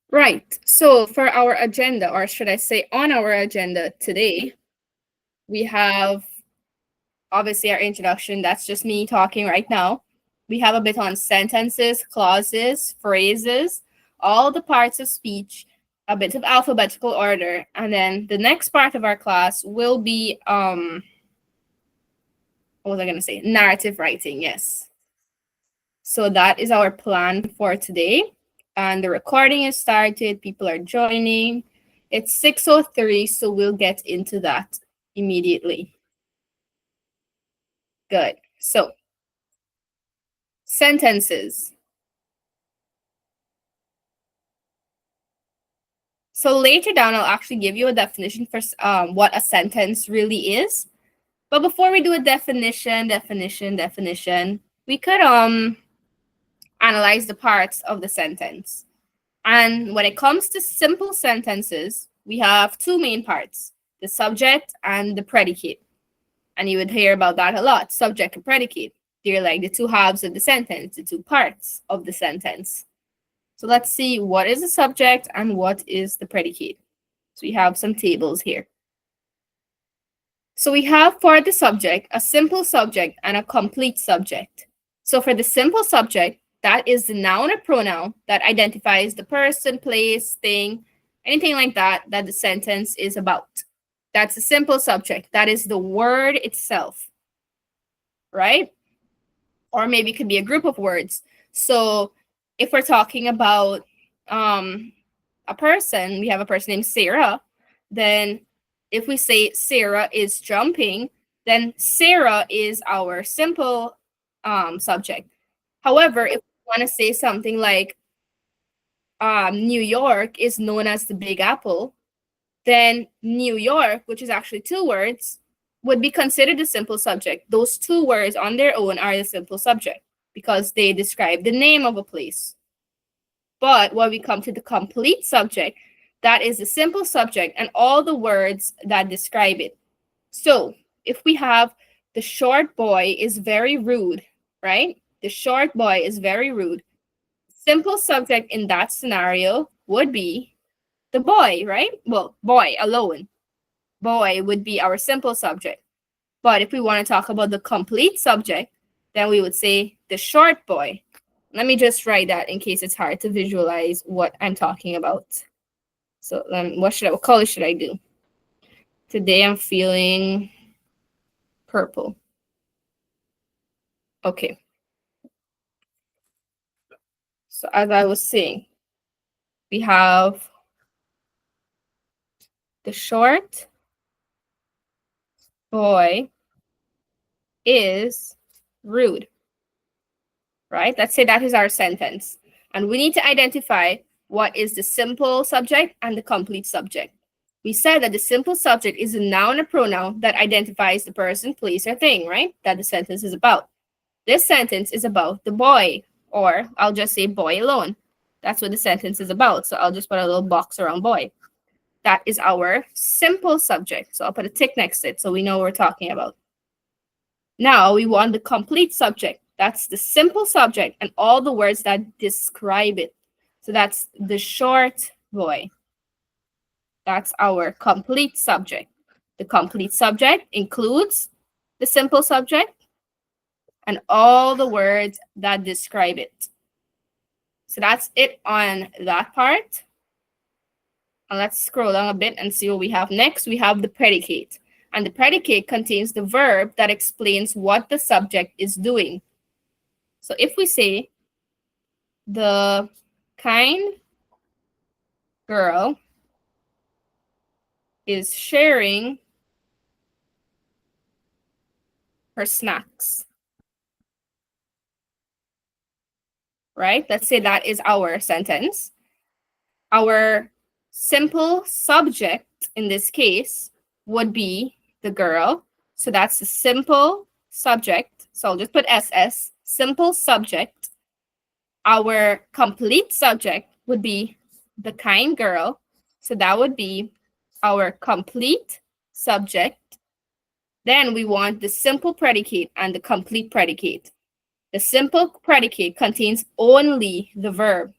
Right. So for our agenda, or should I say on our agenda today, we have obviously our introduction. That's just me talking right now. We have a bit on sentences, clauses, phrases, all the parts of speech, a bit of alphabetical order, and then the next part of our class will be what was I going to say? Narrative writing. Yes. So that is our plan for today. And the recording is started. People are joining. It's 6:03, so we'll get into that immediately. Good. So, sentences. So later down, I'll actually give you a definition for what a sentence really is. But before we do a definition, we could analyze the parts of the sentence. And when it comes to simple sentences, we have two main parts, the subject and the predicate. And you would hear about that a lot, subject and predicate. They're like the two halves of the sentence, the two parts of the sentence. So let's see what is the subject and what is the predicate. So we have some tables here. So we have for the subject, a simple subject and a complete subject. So for the simple subject, that is the noun or pronoun that identifies the person, place, thing, anything like that that the sentence is about. That's a simple subject. That is the word itself, right? Or maybe it could be a group of words. So if we're talking about a person, we have a person named Sarah, then if we say Sarah is jumping, then Sarah is our simple subject. However, if we want to say something like New York is known as the Big Apple, then New York, which is actually two words, would be considered a simple subject. Those two words on their own are the simple subject because they describe the name of a place. But when we come to the complete subject, that is the simple subject and all the words that describe it. So if we have the short boy is very rude, right? The short boy is very rude. Simple subject in that scenario would be the boy, right? Well, boy alone. Boy would be our simple subject. But if we want to talk about the complete subject, then we would say the short boy. Let me just write that in case it's hard to visualize what I'm talking about. So what color should I do? Today I'm feeling purple. Okay. So as I was saying, we have the short boy is rude, right? Let's say that is our sentence. And we need to identify what is the simple subject and the complete subject. We said that the simple subject is a noun or pronoun that identifies the person, place, or thing, right? That the sentence is about. This sentence is about the boy, or I'll just say boy alone. That's what the sentence is about. So I'll just put a little box around boy. That is our simple subject. So I'll put a tick next to it so we know what we're talking about. Now we want the complete subject. That's the simple subject and all the words that describe it. So that's the short boy. That's our complete subject. The complete subject includes the simple subject and all the words that describe it. So that's it on that part. And let's scroll down a bit and see what we have next. We have the predicate. And the predicate contains the verb that explains what the subject is doing. So if we say, the kind girl is sharing her snacks, right? Let's say that is our sentence. Our simple subject in this case would be the girl. So that's the simple subject. So I'll just put SS, simple subject. Our complete subject would be the kind girl. So that would be our complete subject. Then we want the simple predicate and the complete predicate. The simple predicate contains only the verb,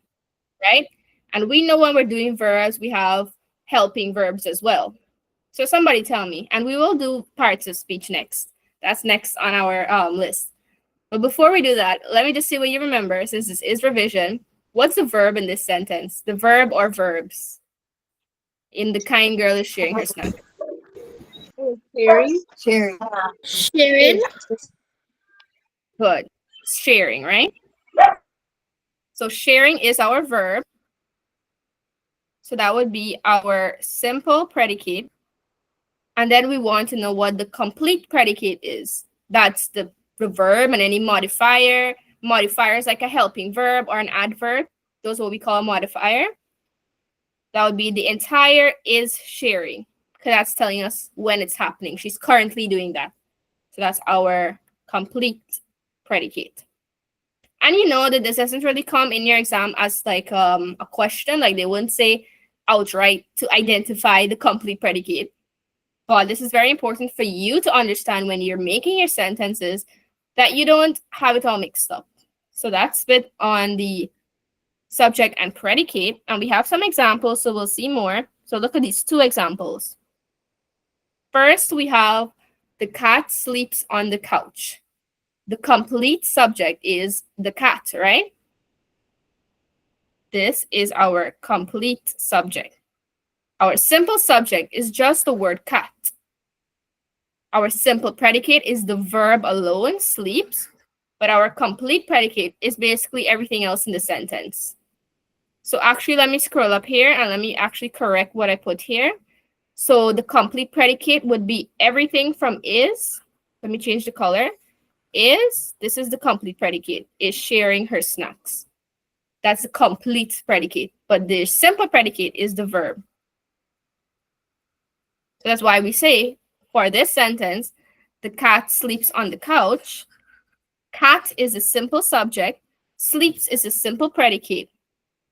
right? And we know when we're doing verbs, we have helping verbs as well. So somebody tell me, and we will do parts of speech next. That's next on our list. But before we do that, let me just see what you remember, since this is revision. What's the verb in this sentence? The verb or verbs? In the kind girl is sharing her snack. Sharing. Sharing. Good. Sharing, right? So sharing is our verb. So that would be our simple predicate. And then we want to know what the complete predicate is. That's the verb and any modifier. Modifiers like a helping verb or an adverb. Those are what we call a modifier. That would be the entire is sharing, because that's telling us when it's happening. She's currently doing that. So that's our complete predicate. And you know that this doesn't really come in your exam as like a question. Like they wouldn't say outright to identify the complete predicate. But this is very important for you to understand when you're making your sentences, that you don't have it all mixed up. So that's bit on the subject and predicate. And we have some examples, so we'll see more. So look at these two examples. First, we have the cat sleeps on the couch. The complete subject is the cat, right? This is our complete subject. Our simple subject is just the word cat. Our simple predicate is the verb alone, sleeps, but our complete predicate is basically everything else in the sentence. So actually, let me scroll up here and let me actually correct what I put here. So the complete predicate would be everything from is. Let me change the color. Is, this is the complete predicate, is sharing her snacks. That's the complete predicate, but the simple predicate is the verb. So that's why we say, for this sentence, the cat sleeps on the couch. Cat is a simple subject. Sleeps is a simple predicate.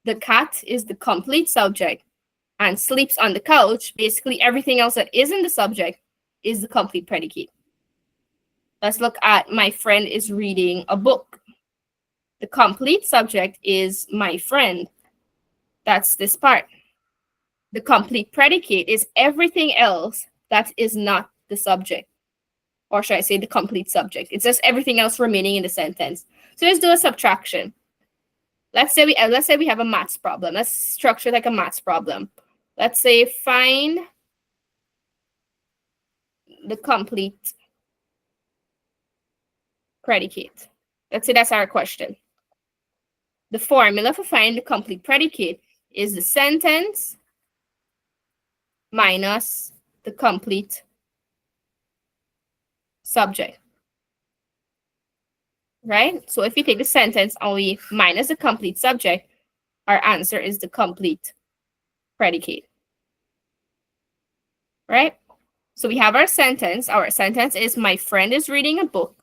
The cat is the complete subject. And sleeps on the couch, basically everything else that is in the subject is the complete predicate. Let's look at my friend is reading a book. The complete subject is my friend. That's this part. The complete predicate is everything else that is not the subject. Or should I say the complete subject? It's just everything else remaining in the sentence. So let's do a subtraction. Let's say we have a maths problem. Let's structure it like a maths problem. Let's say find the complete predicate. Let's say that's our question. The formula for finding the complete predicate is the sentence minus the complete subject. Right? So if we take the sentence and we minus the complete subject, our answer is the complete predicate. Right? So we have our sentence. Our sentence is my friend is reading a book.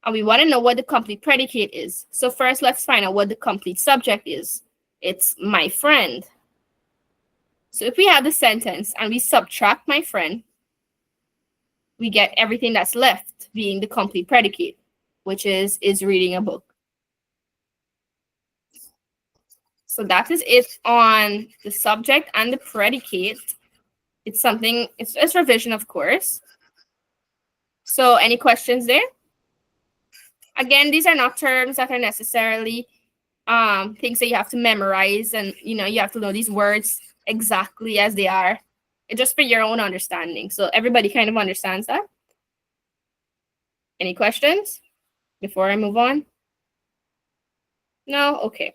And we want to know what the complete predicate is. So first, let's find out what the complete subject is. It's my friend. So if we have the sentence and we subtract my friend, we get everything that's left being the complete predicate, which is reading a book. So that is it on the subject and the predicate. It's revision, of course. So any questions there? Again, these are not terms that are necessarily things that you have to memorize, and you have to know these words exactly as they are. It's just for your own understanding. So everybody kind of understands that. Any questions before I move on? No? Okay.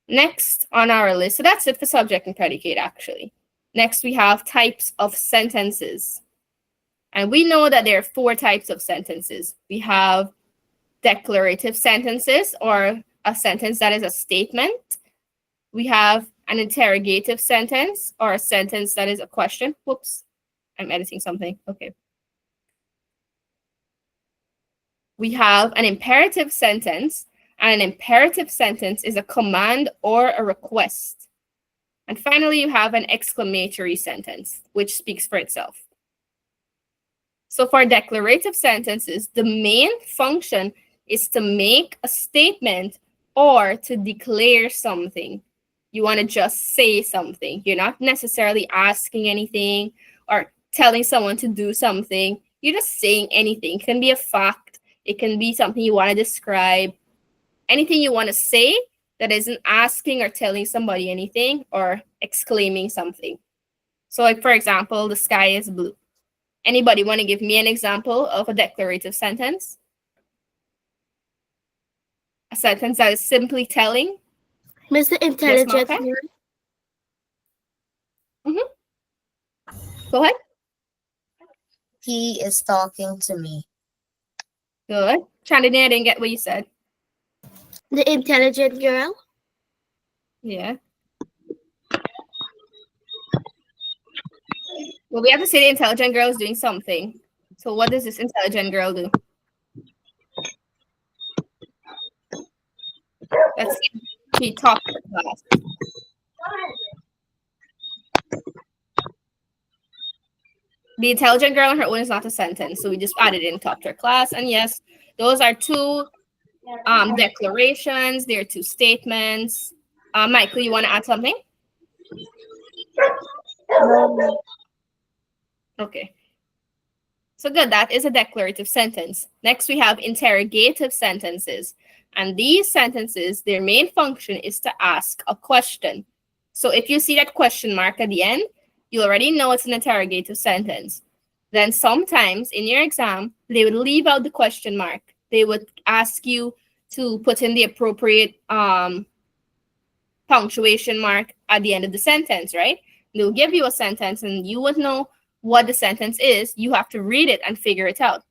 Next on our list, so that's it for subject and predicate, actually. Next, we have types of sentences. And we know that there are 4 types of sentences. We have declarative sentences, or a sentence that is a statement. We have an interrogative sentence, or a sentence that is a question. Whoops, I'm editing something. Okay. We have an imperative sentence, and an imperative sentence is a command or a request. And finally, you have an exclamatory sentence, which speaks for itself. So for declarative sentences, the main function is to make a statement or to declare something. You want to just say something. You're not necessarily asking anything or telling someone to do something. You're just saying anything. It can be a fact. It can be something you want to describe. Anything you want to say that isn't asking or telling somebody anything or exclaiming something. So like, for example, the sky is blue. Anybody want to give me an example of a declarative sentence? A sentence that is simply telling? Mr. Intelligent. Yes, Go ahead. He is talking to me. Good. Chandini, I didn't get what you said. The intelligent girl. Yeah. Well, we have to say the intelligent girl is doing something. So what does this intelligent girl do? Let's see. She talked to the class. The intelligent girl on her own is not a sentence, so we just added in top to her class. And yes, those are two declarations. They're two statements. Michael, you want to add something? No. Okay. So good, that is a declarative sentence. Next, we have interrogative sentences. And these sentences, their main function is to ask a question. So if you see that question mark at the end, you already know it's an interrogative sentence. Then sometimes in your exam, they would leave out the question mark. They would ask you to put in the appropriate punctuation mark at the end of the sentence, right? They'll give you a sentence and you would know what the sentence is. You have to read it and figure it out.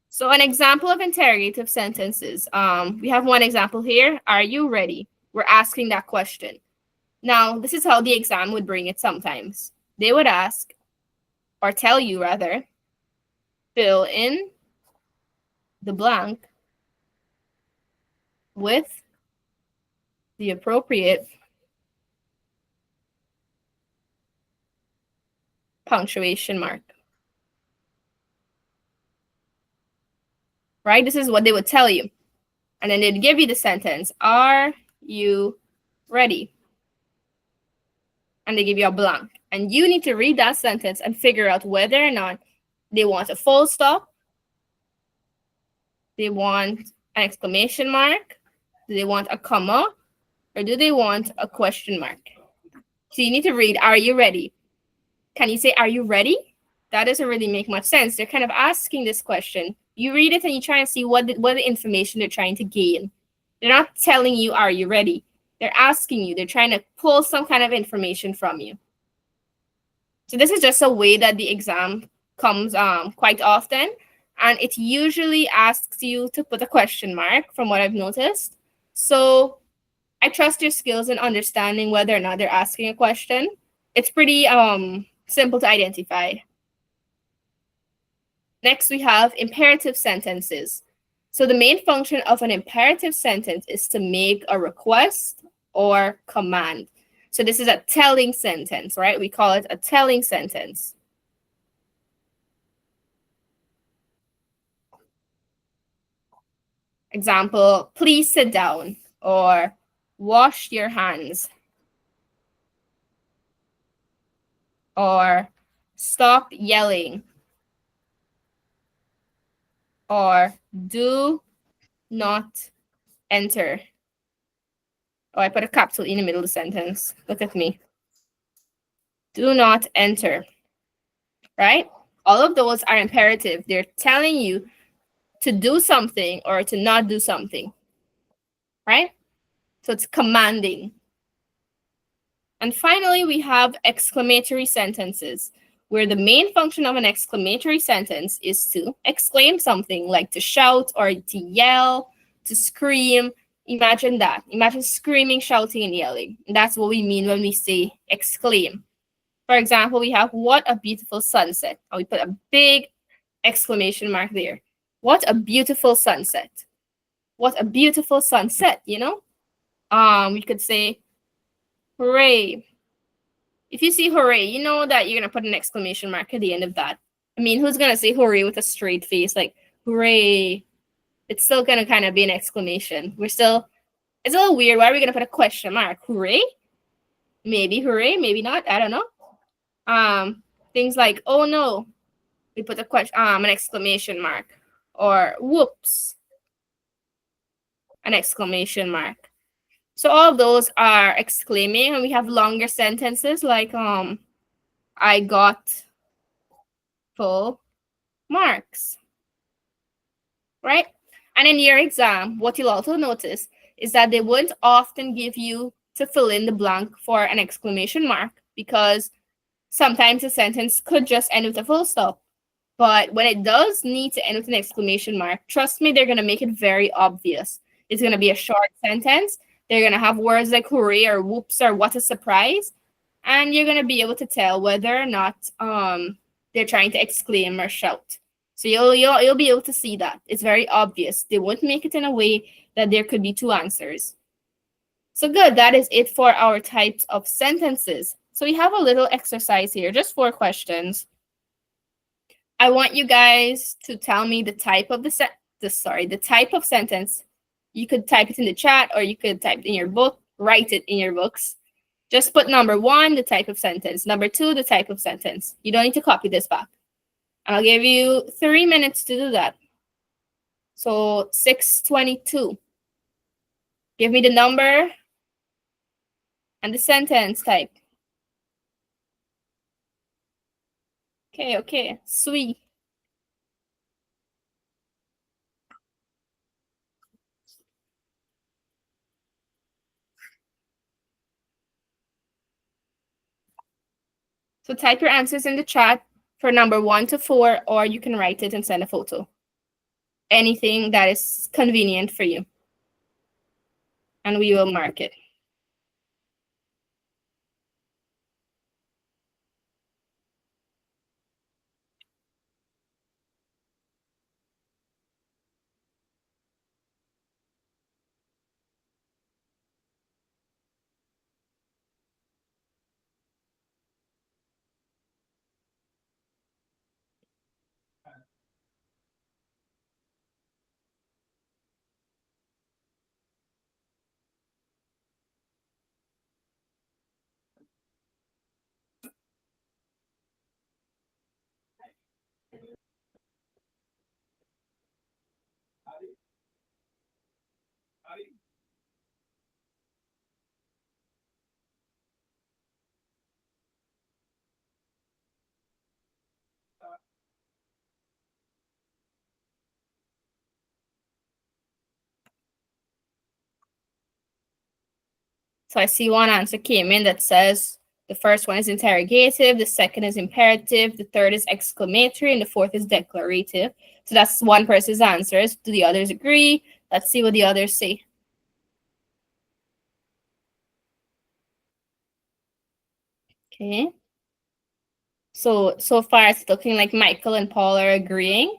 So an example of interrogative sentences, we have one example here. Are you ready? We're asking that question. Now, this is how the exam would bring it sometimes. They would ask, or tell you rather, fill in the blank with the appropriate punctuation mark. Right? This is what they would tell you. And then they'd give you the sentence, are you ready? And they give you a blank. And you need to read that sentence and figure out whether or not they want a full stop, they want an exclamation mark, do they want a comma, or do they want a question mark? So you need to read, are you ready? Can you say, are you ready? That doesn't really make much sense. They're kind of asking this question. You read it and you try and see what the information they're trying to gain. They're not telling you, are you ready? They're asking you. They're trying to pull some kind of information from you. So this is just a way that the exam comes quite often. And it usually asks you to put a question mark from what I've noticed. So I trust your skills in understanding whether or not they're asking a question. It's pretty simple to identify. Next, we have imperative sentences. So the main function of an imperative sentence is to make a request or command. So this is a telling sentence, right? We call it a telling sentence. Example, please sit down, or wash your hands, or stop yelling, or do not enter. Oh, I put a capital in the middle of the sentence. Look at me. Do not enter, right? All of those are imperative. They're telling you to do something or to not do something, right? So it's commanding. And finally, we have exclamatory sentences, where the main function of an exclamatory sentence is to exclaim something, like to shout or to yell, to scream. Imagine that. Imagine screaming, shouting, and yelling. And that's what we mean when we say exclaim. For example, we have, what a beautiful sunset. And we put a big exclamation mark there. What a beautiful sunset. What a beautiful sunset, you know? We could say, hooray. If you see hooray, you know that you're going to put an exclamation mark at the end of that. I mean, who's going to say hooray with a straight face, like, hooray? it's still gonna kind of be an exclamation. It's a little weird. Why are we gonna put a question mark? Hooray? Maybe hooray, maybe not. I don't know. Things like, oh no, we put a question, an exclamation mark, or whoops, an exclamation mark. So all of those are exclaiming, and we have longer sentences like I got full marks, right? And in your exam, what you'll also notice is that they won't often give you to fill in the blank for an exclamation mark, because sometimes a sentence could just end with a full stop. But when it does need to end with an exclamation mark, trust me, they're going to make it very obvious. It's going to be a short sentence. They're going to have words like hooray or whoops or what a surprise. And you're going to be able to tell whether or not they're trying to exclaim or shout. So you'll be able to see that. It's very obvious. They won't make it in a way that there could be two answers. So good, that is it for our types of sentences. So we have a little exercise here, just 4 questions. I want you guys to tell me the type of the type of sentence. You could type it in the chat, or you could type it in your book, write it in your books. Just put number 1, the type of sentence. Number 2, the type of sentence. You don't need to copy this back. I'll give you 3 minutes to do that. So 6:22. Give me the number and the sentence type. Okay. Sweet. So type your answers in the chat for number 1 to 4, or you can write it and send a photo. Anything that is convenient for you. And we will mark it. So I see one answer came in that says the first one is interrogative, the second is imperative, the third is exclamatory, and the fourth is declarative. So that's one person's answers. Do the others agree? Let's see what the others say. Okay. So far it's looking like Michael and Paul are agreeing.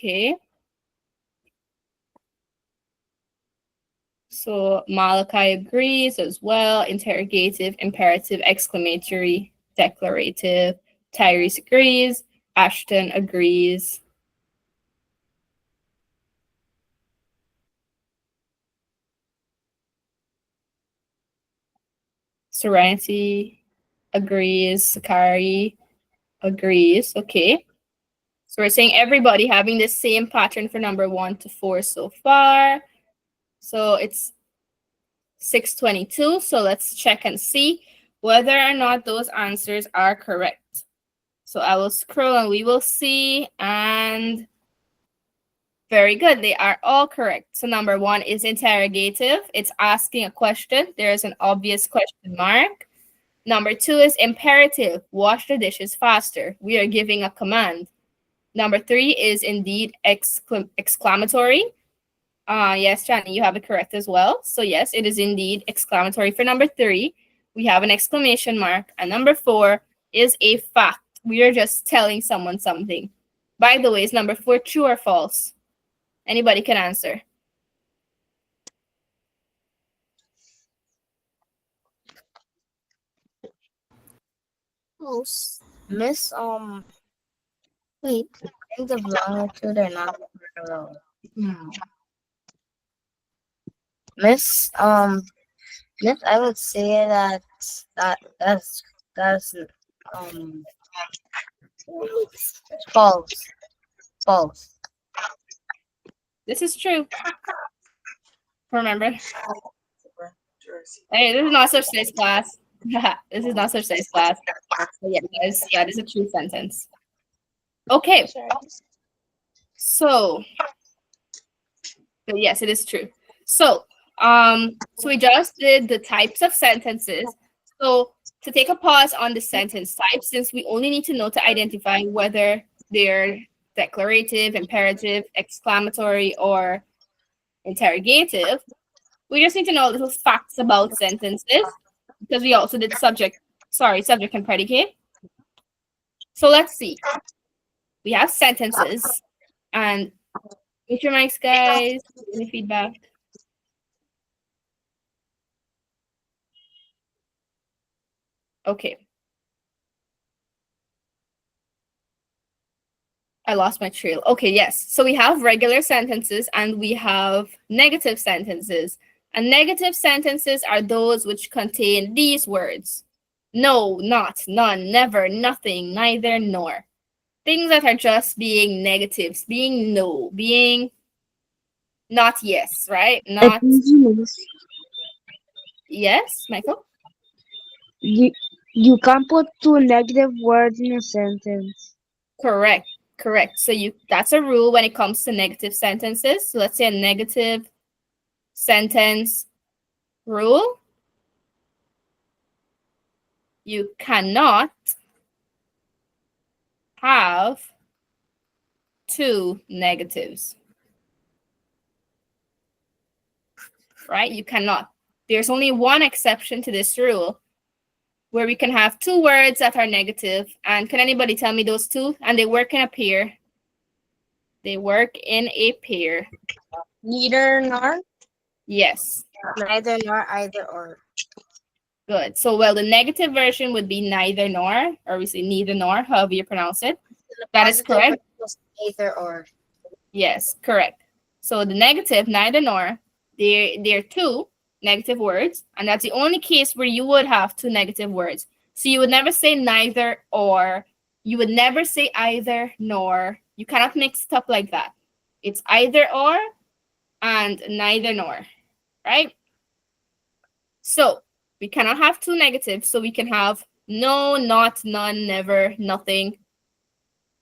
Okay. So Malachi agrees as well. Interrogative, imperative, exclamatory, declarative. Tyrese agrees. Ashton agrees. Serenity agrees. Sakari agrees. Okay. So we're saying everybody having the same pattern for number 1 to 4 so far. So it's 6:22. So let's check and see whether or not those answers are correct. So I will scroll and we will see. And very good. They are all correct. So number 1 is interrogative. It's asking a question. There is an obvious question mark. Number 2 is imperative. Wash the dishes faster. We are giving a command. Number 3 is indeed exclamatory. Yes, Johnny, you have it correct as well. So yes, it is indeed exclamatory for number 3. We have an exclamation mark. And number 4 is a fact. We are just telling someone something. By the way, is number 4 true or false? Anybody can answer. False. Miss, Wait. lines of longitude are not parallel. Miss, Miss, I would say that's um false. False. This is true. Remember? Hey, this is not such nice class. This is not such nice class. So yeah, that is a true sentence. Okay. So yes, it is true. So we just did the types of sentences. So to take a pause on the sentence type, since we only need to know to identify whether they're declarative, imperative, exclamatory, or interrogative, we just need to know little facts about sentences because we also did subject and predicate. So let's see. We have sentences and mute your mics, guys. Any feedback? Okay. I lost my trail. Okay, yes. So we have regular sentences and we have negative sentences. And negative sentences are those which contain these words: no, not, none, never, nothing, neither, nor. Things that are just being negatives, being no, being not yes, right? Not yes, Michael? You can't put two negative words in a sentence. Correct. So that's a rule when it comes to negative sentences. So let's say a negative sentence rule. You cannot have two negatives. Right? You cannot. There's only one exception to this rule where we can have two words that are negative. And can anybody tell me those two? And they work in a pair. They work in a pair. Neither nor. Yes. Neither nor, either or. Good. So, well, the negative version would be neither nor, or we say neither nor, however you pronounce it. That is correct. Either or. Yes, correct. So the negative, neither nor, they're two negative words, and that's the only case where you would have two negative words. So you would never say neither or, you would never say either nor. You cannot mix it up like that. It's either or and neither nor, right? So we cannot have two negatives, so we can have no, not, none, never, nothing.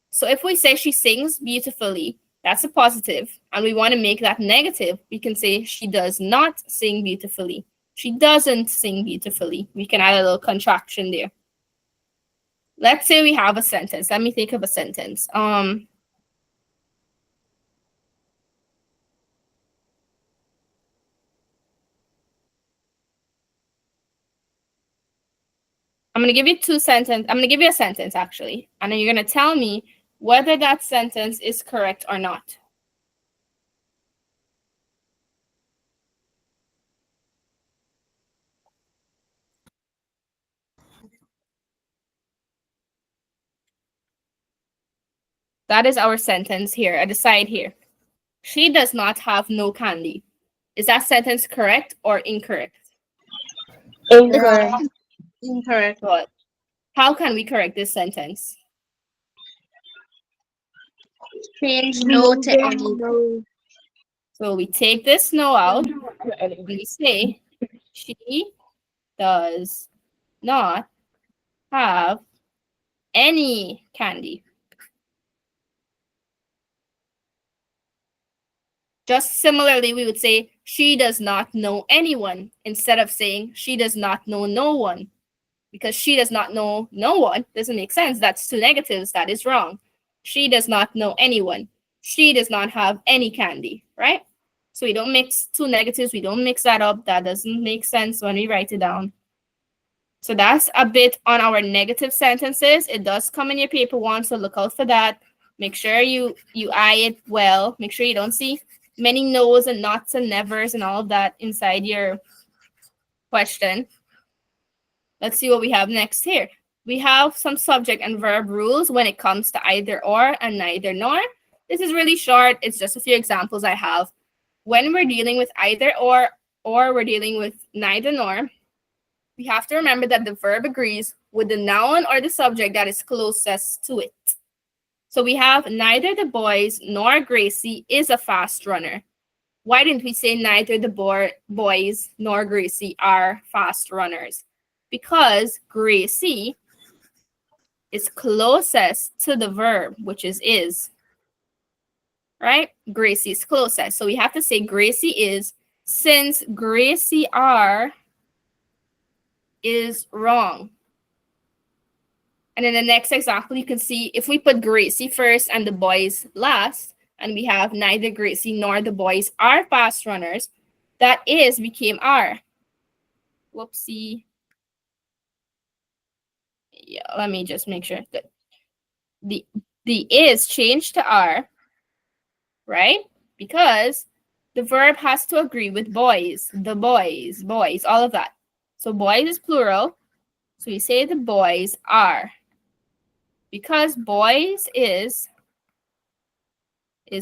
So if we say she sings beautifully, that's a positive, and we want to make that negative, we can say she does not sing beautifully. She doesn't sing beautifully. We can add a little contraction there. Let's say we have a sentence. Let me think of a sentence. I'm going to give you I'm going to give you a sentence, actually, and then you're going to tell me whether that sentence is correct or not. That is our sentence here at the side here. She does not have no candy. Is that sentence correct or incorrect? Incorrect. Incorrect. But how can we correct this sentence? Change no to any. No. So we take this no out and we say she does not have any candy. Just similarly, we would say she does not know anyone instead of saying she does not know no one. Because she does not know no one doesn't make sense. That's two negatives. That is wrong. She does not know anyone. She does not have any candy, right? So we don't mix two negatives. We don't mix that up. That doesn't make sense when we write it down. So that's a bit on our negative sentences. It does come in your paper one, so look out for that. Make sure you eye it well. Make sure you don't see many no's and nots and nevers and all of that inside your question. Let's see what we have next here. We have some subject and verb rules when it comes to either or and neither nor. This is really short. It's just a few examples I have. When we're dealing with either or we're dealing with neither nor, we have to remember that the verb agrees with the noun or the subject that is closest to it. So we have neither the boys nor Gracie is a fast runner. Why didn't we say neither the boys nor Gracie are fast runners? Because Gracie is closest to the verb, which is, right? Gracie is closest. So we have to say Gracie is, since Gracie are is wrong. And in the next example, you can see if we put Gracie first and the boys last, and we have neither Gracie nor the boys are fast runners, that is became are. Whoopsie. Yeah, let me just make sure that the is changed to are, right? Because the verb has to agree with boys, the boys, all of that. So boys is plural. So we say the boys are. Because boys is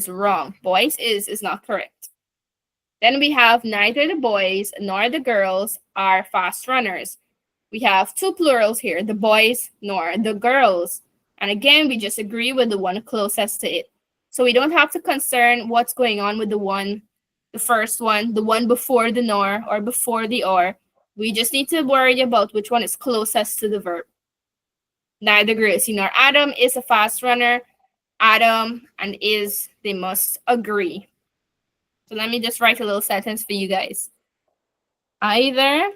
wrong. Boys is not correct. Then we have neither the boys nor the girls are fast runners. We have two plurals here, the boys nor the girls. And again, we just agree with the one closest to it. So we don't have to concern what's going on with the first one, the one before the nor or before the or. We just need to worry about which one is closest to the verb. Neither Gracie nor Adam is a fast runner. Adam and is, they must agree. So let me just write a little sentence for you guys. Either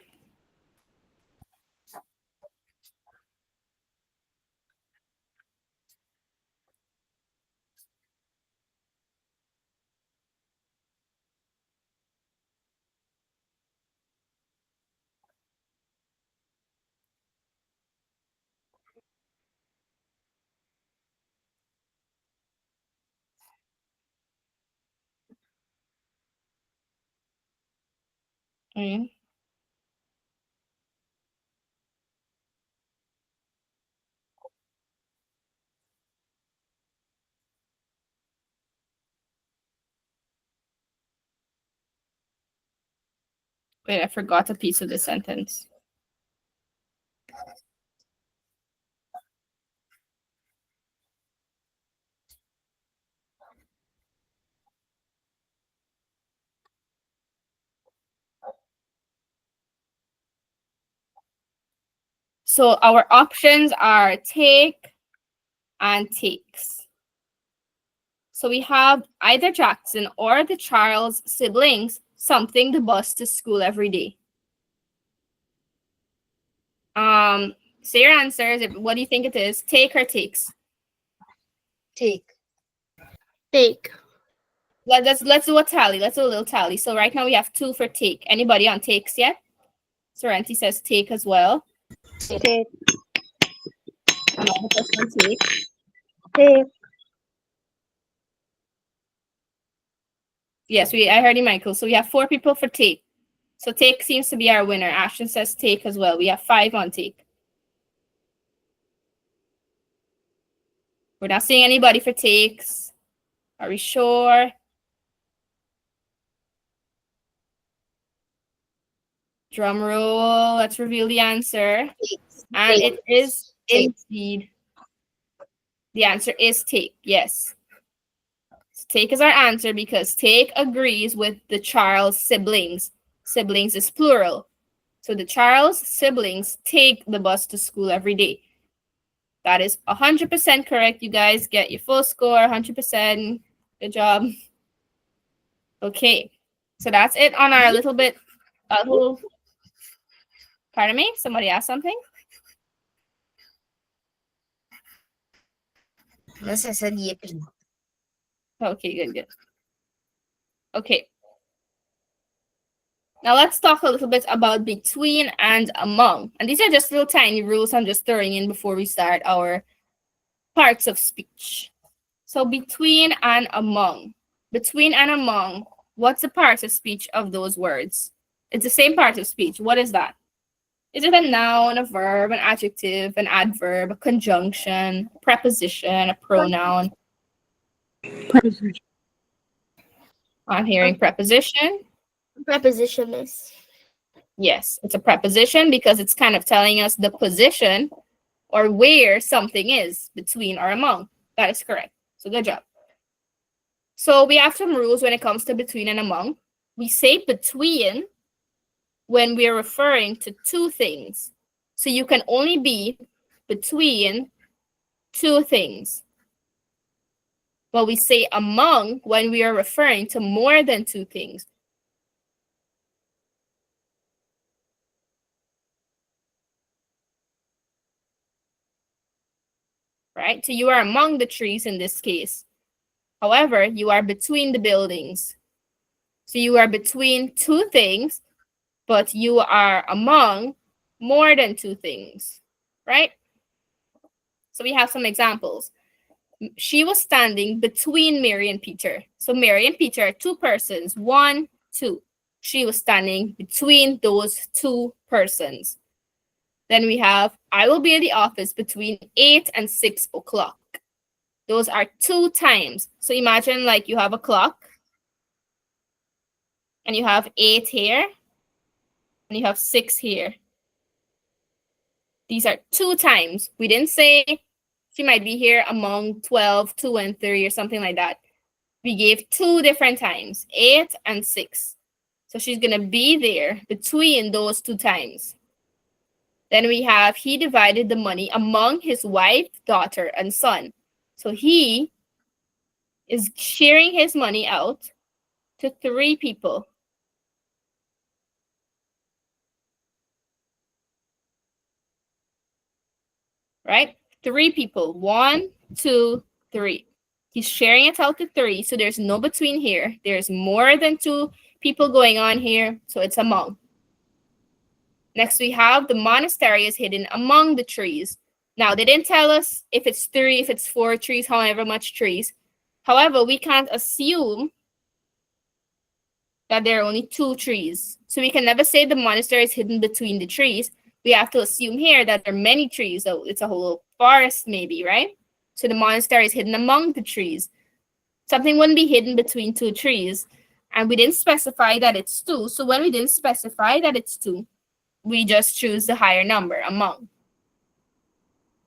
wait, I forgot a piece of the sentence. So our options are take and takes. So we have either Jackson or the Charles siblings something the bus to school every day. Say your answers. What do you think it is? Take or takes? Take. Take. Let's do a tally. Let's do a little tally. So right now we have 2 for take. Anybody on takes yet? Sorrenti says take as well. Take. Another person take. Take. Yes, I heard you, Michael. So we have 4 people for take. So take seems to be our winner. Ashton says take as well. We have 5 on take. We're not seeing anybody for takes. Are we sure? Drum roll. Let's reveal the answer. Takes. And Take. it is Take. indeed. The answer is take. Yes. So take is our answer because take agrees with the Charles siblings. Siblings is plural. So the Charles siblings take the bus to school every day. That is 100% correct. You guys get your full score, 100%. Good job. Okay. So that's it on our little bit. Pardon me? Somebody asked something? Necessarily. Okay, good, good. Okay. Now let's talk a little bit about between and among. And these are just little tiny rules I'm just throwing in before we start our parts of speech. So between and among. Between and among, what's the part of speech of those words? It's the same part of speech. What is that? Is it a noun, a verb, an adjective, an adverb, a conjunction, a preposition, a pronoun? I'm hearing preposition. Preposition is. Yes, it's a preposition because it's kind of telling us the position or where something is between or among. That is correct. So good job. So we have some rules when it comes to between and among. We say between when we're referring to two things. So you can only be between two things. But we say among when we are referring to more than two things. Right? So you are among the trees in this case. However, you are between the buildings. So you are between two things, but you are among more than two things, right? So we have some examples. She was standing between Mary and Peter. So Mary and Peter are two persons, 1, 2. She was standing between those two persons. Then we have, I will be at the office between 8 and 6 o'clock. Those are two times. So imagine like you have a clock and you have 8 here and you have 6 here. These are two times. We didn't say she might be here among 12, 2, and 3 or something like that. We gave two different times, 8 and 6. So she's going to be there between those two times. Then we have, he divided the money among his wife, daughter, and son. So he is sharing his money out to 3 people. Right? 3 people. 1, 2, 3. He's sharing it out to 3. So there's no between here. There's more than 2 people going on here. So it's among. Next, we have the monastery is hidden among the trees. Now, they didn't tell us if it's 3, if it's 4 trees, however much trees. However, we can't assume that there are only 2 trees. So we can never say the monastery is hidden between the trees. We have to assume here that there are many trees. So it's a whole forest maybe, right? So the monastery is hidden among the trees. Something wouldn't be hidden between 2 trees. And we didn't specify that it's 2. So when we didn't specify that it's 2, we just choose the higher number, among.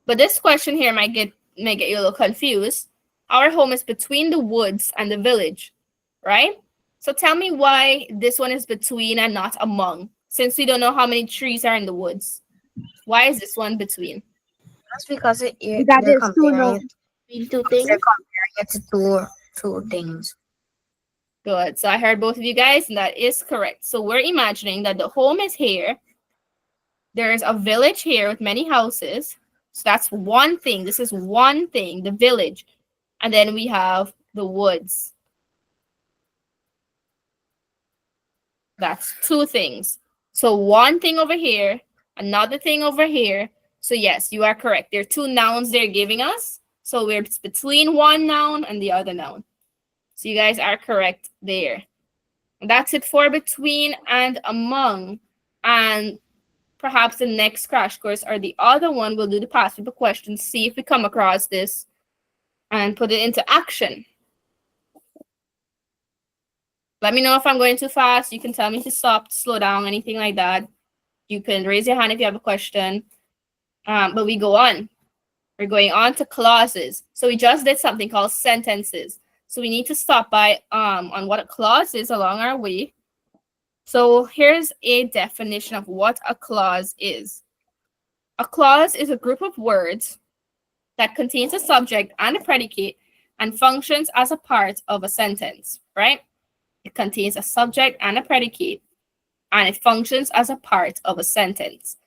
But this question here might get you a little confused. Our home is between the woods and the village, right? So tell me why this one is between and not among, since we don't know how many trees are in the woods. Why is this one between? That's because That they're is too comparing low. it. Between two They're things. comparing it to two things. Good. So I heard both of you guys, and that is correct. So we're imagining that the home is here. There's a village here with many houses. So that's one thing. This is one thing, the village. And then we have the woods. That's 2 things. So one thing over here, another thing over here. So yes, you are correct. There are 2 nouns they're giving us. So we're between one noun and the other noun. So you guys are correct there. And that's it for between and among. And perhaps the next crash course or the other one, we'll do the past paper questions, see if we come across this and put it into action. Let me know if I'm going too fast. You can tell me to stop, slow down, anything like that. You can raise your hand if you have a question. But we go on. We're going on to clauses. So we just did something called sentences. So we need to stop by on what a clause is along our way. So here's a definition of what a clause is. A clause is a group of words that contains a subject and a predicate and functions as a part of a sentence, right? It contains a subject and a predicate, and it functions as a part of a sentence.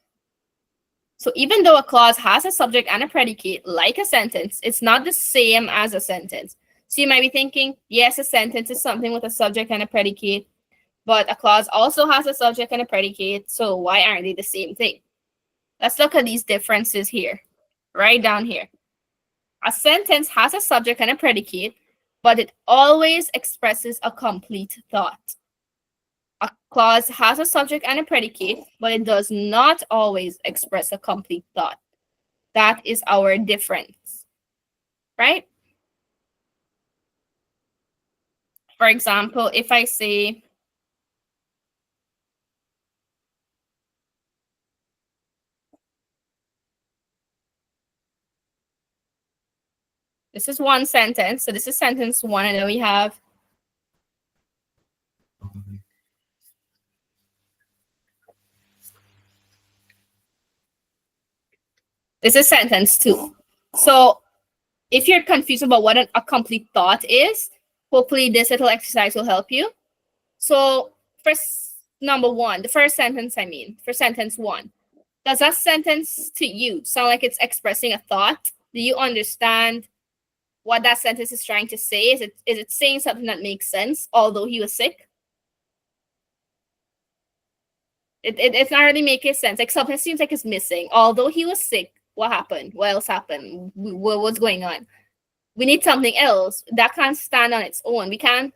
So even though a clause has a subject and a predicate, like a sentence, it's not the same as a sentence. So you might be thinking, yes, a sentence is something with a subject and a predicate, but a clause also has a subject and a predicate, so why aren't they the same thing? Let's look at these differences here, right down here. A sentence has a subject and a predicate, but it always expresses a complete thought. A clause has a subject and a predicate, but it does not always express a complete thought. That is our difference, right? For example, if I say, this is one sentence, so this is sentence one, and then we have this is sentence two. So if you're confused about what a complete thought is, hopefully this little exercise will help you. So first, number one, the first sentence, for sentence one, does that sentence to you sound like it's expressing a thought? Do you understand what that sentence is trying to say? Is it saying something that makes sense, although he was sick? It's not really making sense. Like something seems like it's missing. Although he was sick, what happened? What else happened? What's going on? We need something else. That can't stand on its own. We can't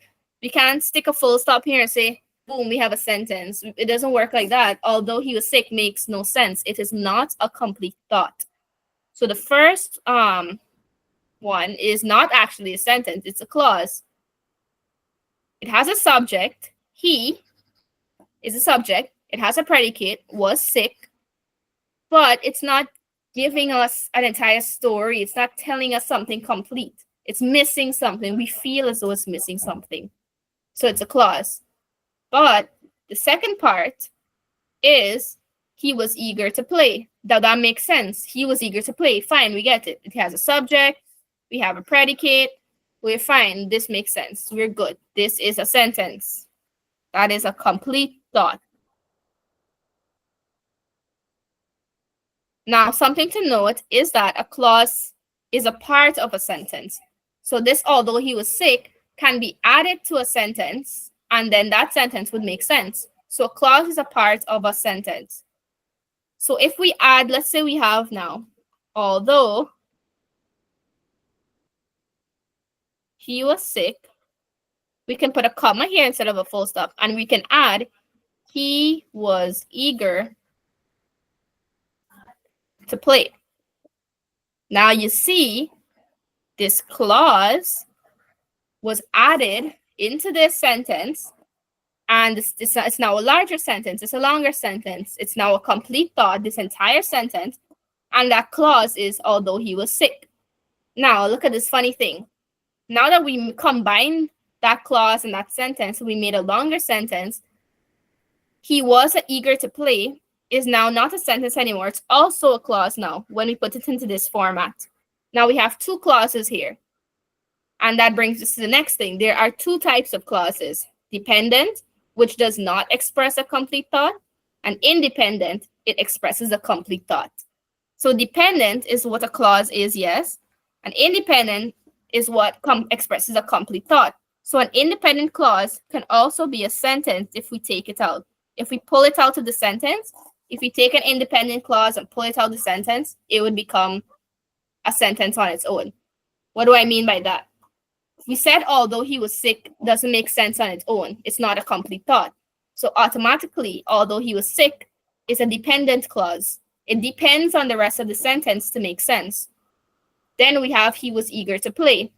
stick a full stop here and say, boom, we have a sentence. It doesn't work like that. Although he was sick makes no sense. It is not a complete thought. So the first one is not actually a sentence. It's a clause. It has a subject. He is a subject. It has a predicate, was sick, but it's not giving us an entire story. It's not telling us something complete. It's missing something. We feel as though it's missing something. So it's a clause. But the second part is he was eager to play. Now that makes sense. He was eager to play. Fine, we get it. It has a subject. We have a predicate. We're fine. This makes sense. We're good. This is a sentence. That is a complete thought. Now, something to note is that a clause is a part of a sentence. So this, although he was sick, can be added to a sentence, and then that sentence would make sense. So a clause is a part of a sentence. So if we add, let's say we have now, although he was sick, we can put a comma here instead of a full stop, and we can add, he was eager to play. Now you see this clause was added into this sentence, and it's now a larger sentence. It's a longer sentence. It's now a complete thought, this entire sentence, and that clause is although he was sick. Now look at this funny thing. Now that we combined that clause and that sentence, we made a longer sentence. He was eager to play is now not a sentence anymore. It's also a clause now when we put it into this format. Now we have two clauses here. And that brings us to the next thing. There are two types of clauses. Dependent, which does not express a complete thought, and independent, it expresses a complete thought. So dependent is what a clause is, yes, and independent is what expresses a complete thought. So an independent clause can also be a sentence if we take it out. If we pull it out of the sentence, if we take an independent clause and pull it out of the sentence, it would become a sentence on its own. What do I mean by that? We said although he was sick doesn't make sense on its own. It's not a complete thought. So automatically, although he was sick is a dependent clause. It depends on the rest of the sentence to make sense. Then we have he was eager to play.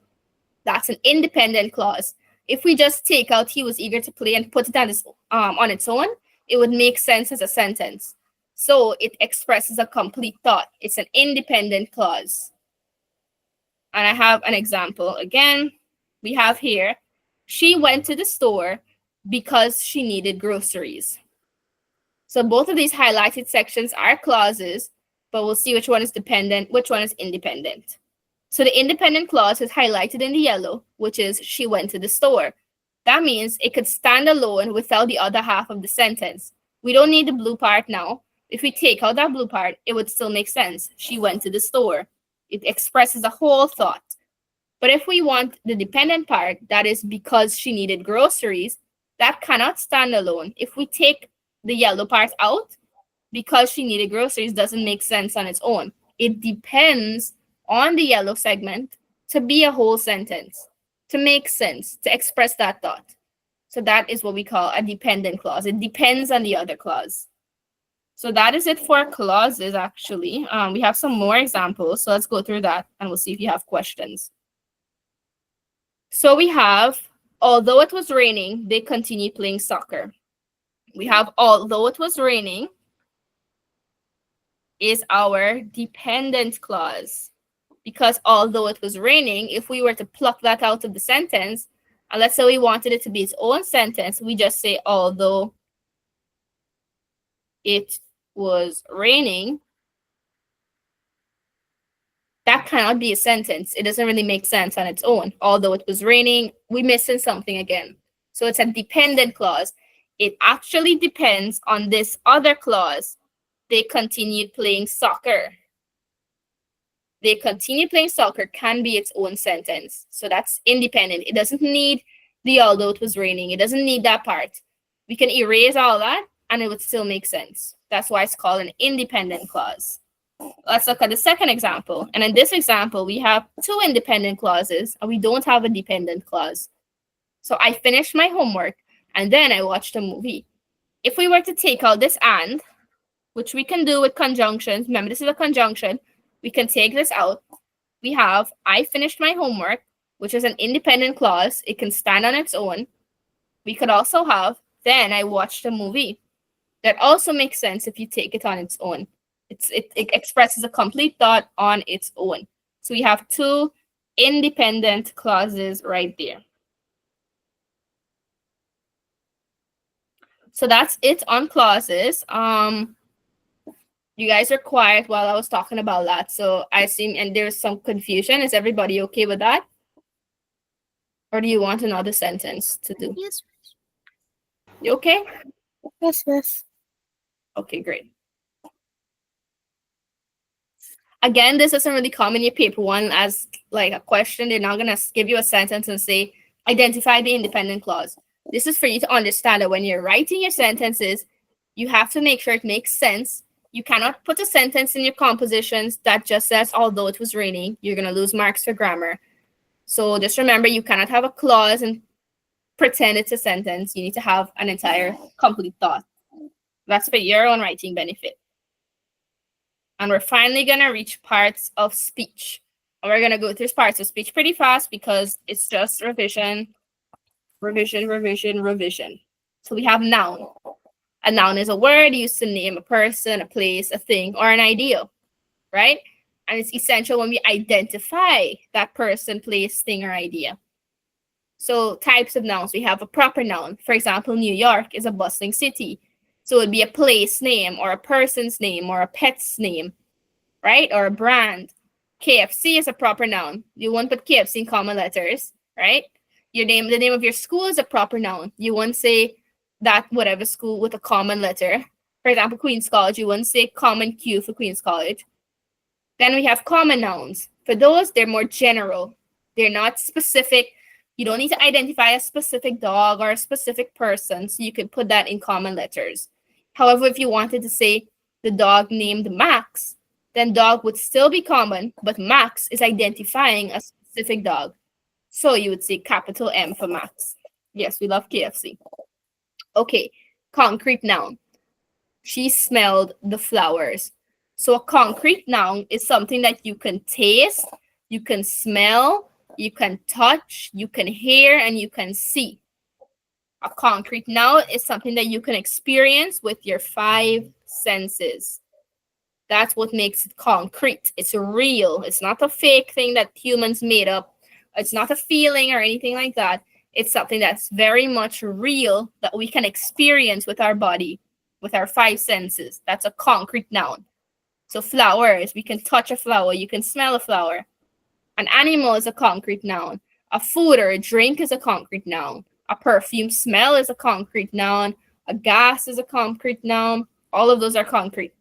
That's an independent clause. If we just take out he was eager to play and put it on its own, it would make sense as a sentence. So it expresses a complete thought. It's an independent clause. And I have an example again. We have here, she went to the store because she needed groceries. So both of these highlighted sections are clauses, but we'll see which one is dependent, which one is independent. So the independent clause is highlighted in the yellow, which is she went to the store. That means it could stand alone without the other half of the sentence. We don't need the blue part now. If we take out that blue part, it would still make sense. She went to the store. It expresses a whole thought. But if we want the dependent part, that is because she needed groceries, that cannot stand alone. If we take the yellow part out, because she needed groceries doesn't make sense on its own. It depends on the yellow segment to be a whole sentence, to make sense, to express that thought. So that is what we call a dependent clause. It depends on the other clause. So that is it for clauses, actually. We have some more examples, so let's go through that, and we'll see if you have questions. So we have, although it was raining, they continued playing soccer. We have, although it was raining, is our dependent clause. Because although it was raining, if we were to pluck that out of the sentence, and let's say we wanted it to be its own sentence, we just say, although it was raining. That cannot be a sentence. It doesn't really make sense on its own. Although it was raining, we're missing something again. So it's a dependent clause. It actually depends on this other clause. They continued playing soccer. They continued playing soccer can be its own sentence. So that's independent. It doesn't need the although it was raining. It doesn't need that part. We can erase all that and it would still make sense. That's why it's called an independent clause. Let's look at the second example. And in this example, we have two independent clauses and we don't have a dependent clause. So I finished my homework and then I watched a movie. If we were to take out this and, which we can do with conjunctions, remember this is a conjunction, we can take this out. We have I finished my homework, which is an independent clause. It can stand on its own. We could also have then I watched a movie. That also makes sense if you take it on its own. It expresses a complete thought on its own. So we have two independent clauses right there. So that's it on clauses. You guys are quiet while I was talking about that. So I assume, and there's some confusion. Is everybody okay with that? Or do you want another sentence to do? Yes. You okay? Yes, miss. Okay, great. Again, this doesn't really come in your paper one as like a question. They're not going to give you a sentence and say, identify the independent clause. This is for you to understand that when you're writing your sentences, you have to make sure it makes sense. You cannot put a sentence in your compositions that just says, although it was raining. You're going to lose marks for grammar. So just remember, you cannot have a clause and pretend it's a sentence. You need to have an entire complete thought. That's for your own writing benefit. And we're finally going to reach parts of speech. And we're going to go through parts of speech pretty fast because it's just revision, revision, revision, revision. So we have noun. A noun is a word used to name a person, a place, a thing, or an idea, right? And it's essential when we identify that person, place, thing, or idea. So types of nouns, we have a proper noun. For example, New York is a bustling city. So it'd be a place name or a person's name or a pet's name, right? Or a brand. KFC is a proper noun. You won't put KFC in common letters, right? The name of your school is a proper noun. You won't say that whatever school with a common letter. For example, Queen's College, you won't say common Q for Queen's College. Then we have common nouns. For those, they're more general. They're not specific. You don't need to identify a specific dog or a specific person, so you could put that in common letters. However, if you wanted to say the dog named Max, then dog would still be common, but Max is identifying a specific dog. So you would say capital M for Max. Yes, we love KFC. Okay, concrete noun. She smelled the flowers. So a concrete noun is something that you can taste, you can smell, you can touch, you can hear, and you can see. A concrete noun is something that you can experience with your 5 senses. That's what makes it concrete. It's real. It's not a fake thing that humans made up. It's not a feeling or anything like that. It's something that's very much real that we can experience with our body, with our 5 senses. That's a concrete noun. So flowers, we can touch a flower, you can smell a flower. An animal is a concrete noun. A food or a drink is a concrete noun. A perfume smell is a concrete noun. A gas is a concrete noun. All of those are concrete.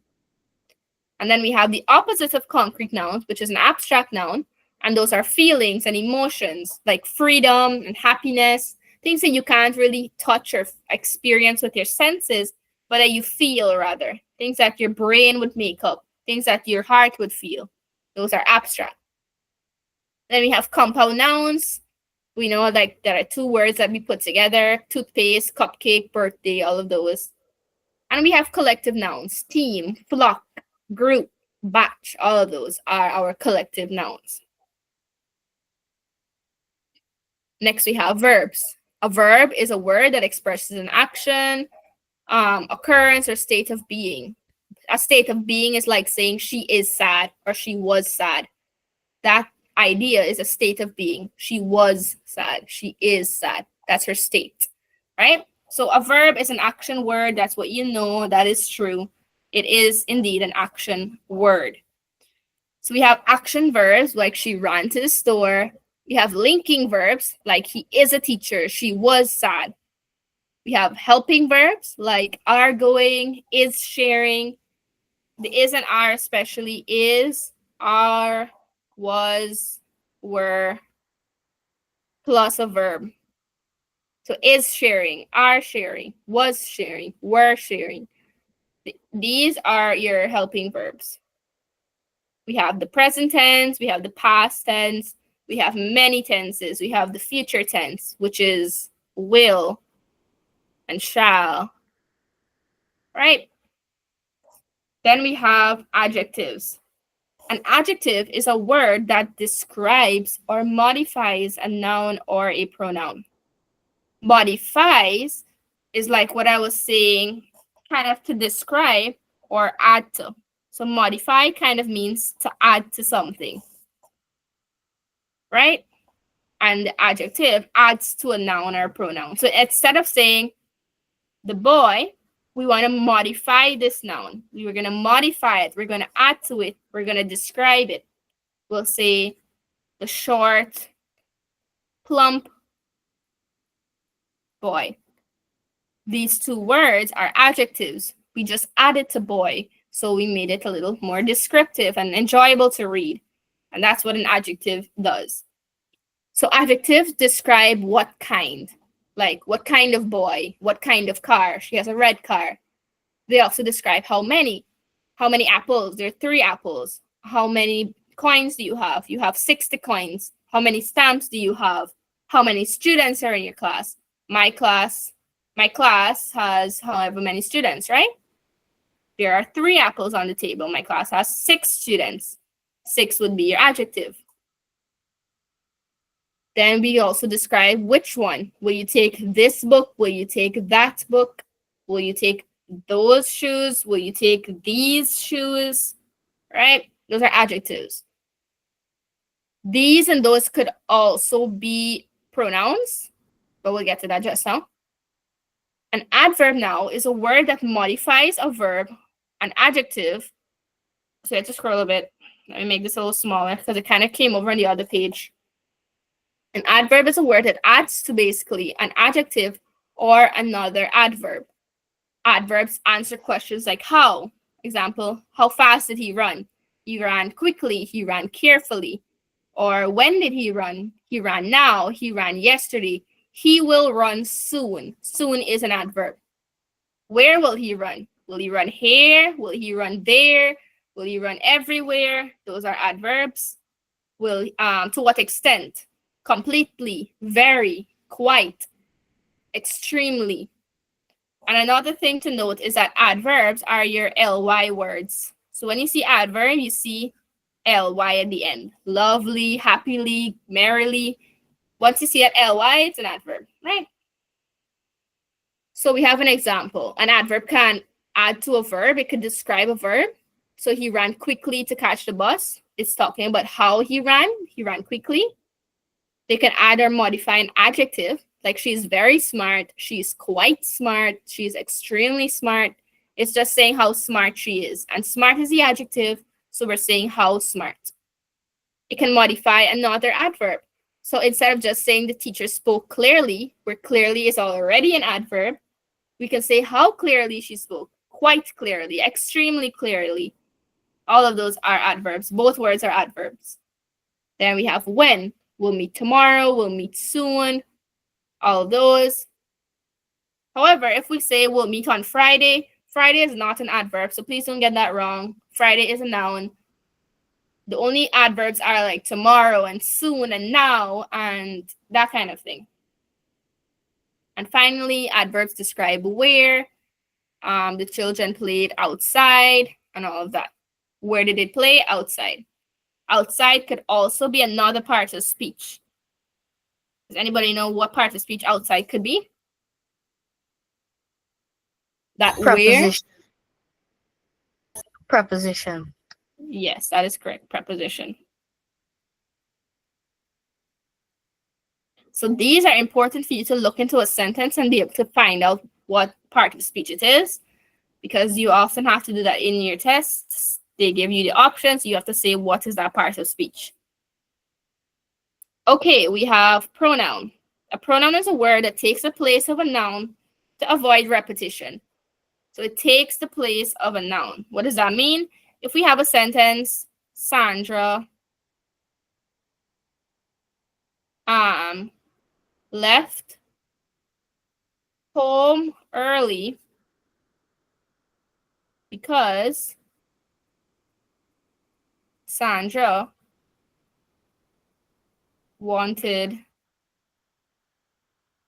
And then we have the opposite of concrete nouns, which is an abstract noun. And those are feelings and emotions like freedom and happiness, things that you can't really touch or experience with your senses, but that you feel rather, things that your brain would make up, things that your heart would feel. Those are abstract. Then we have compound nouns. We know like there are two words that we put together: toothpaste, cupcake, birthday, all of those. And we have collective nouns: team, flock, group, batch. All of those are our collective nouns. Next, we have verbs. A verb is a word that expresses an action, occurrence, or state of being. A state of being is like saying she is sad or she was sad. That idea is a state of being. She was sad. She is sad. That's her state, right? So a verb is an action word. That's what you know. That is true. It is indeed an action word. So we have action verbs like she ran to the store. We have linking verbs like he is a teacher. She was sad. We have helping verbs like are going, is sharing. The is and are especially is, are, was, were, plus a verb. So is sharing, are sharing, was sharing, were sharing. These are your helping verbs. We have the present tense, we have the past tense, we have many tenses. We have the future tense, which is will and shall, right? Then we have adjectives. An adjective is a word that describes or modifies a noun or a pronoun. Modifies is like what I was saying, kind of to describe or add to. So modify kind of means to add to something, right? And the adjective adds to a noun or a pronoun. So instead of saying the boy, we want to modify this noun. We were going to modify it. We're going to add to it. We're going to describe it. We'll say the short, plump boy. These two words are adjectives. We just added to boy, so we made it a little more descriptive and enjoyable to read. And that's what an adjective does. So adjectives describe what kind, like what kind of boy, what kind of car. She has a red car. They also describe how many apples. There are 3 apples. How many coins do you have? You have 60 coins. How many stamps do you have? How many students are in your class? My class has however many students, right? There are 3 apples on the table. My class has 6 students. 6 would be your adjective. Then we also describe which one. Will you take this book? Will you take that book? Will you take those shoes? Will you take these shoes? Right? Those are adjectives. These and those could also be pronouns, but we'll get to that just now. An adverb now is a word that modifies a verb, an adjective. So let's just scroll a bit. Let me make this a little smaller because it kind of came over on the other page. An adverb is a word that adds to basically an adjective or another adverb. Adverbs answer questions like how. Example, how fast did he run? He ran quickly, he ran carefully. Or when did he run? He ran now, he ran yesterday. He will run soon. Soon is an adverb. Where will he run? Will he run here? Will he run there? Will he run everywhere? Those are adverbs. Will to what extent? Completely, very, quite, extremely. And another thing to note is that adverbs are your ly words. So when you see adverb, you see ly at the end. Lovely, happily, merrily. Once you see that ly, it's an adverb, right? So we have an example. An adverb can add to a verb. It could describe a verb. So he ran quickly to catch the bus. It's talking about how he ran. He ran quickly. They can add or modify an adjective, like she's very smart, she's quite smart, she's extremely smart. It's just saying how smart she is. And smart is the adjective, so we're saying how smart. It can modify another adverb. So instead of just saying the teacher spoke clearly, where clearly is already an adverb, we can say how clearly she spoke, quite clearly, extremely clearly. All of those are adverbs. Both words are adverbs. Then we have when. We'll meet tomorrow. We'll meet soon. All of those. However, if we say we'll meet on Friday, Friday is not an adverb, so please don't get that wrong. Friday is a noun. The only adverbs are like tomorrow and soon and now and that kind of thing. And finally, adverbs describe where. The children played outside and all of that. Where did they play? Outside. Outside could also be another part of speech. Does anybody know what part of speech outside could be? That where? Preposition. Preposition. Yes, that is correct. Preposition. So these are important for you to look into a sentence and be able to find out what part of speech it is, because you often have to do that in your tests. They give you the options. You have to say what is that part of speech. Okay, we have pronoun. A pronoun is a word that takes the place of a noun to avoid repetition. So it takes the place of a noun. What does that mean? If we have a sentence, Sandra left home early because Sandra wanted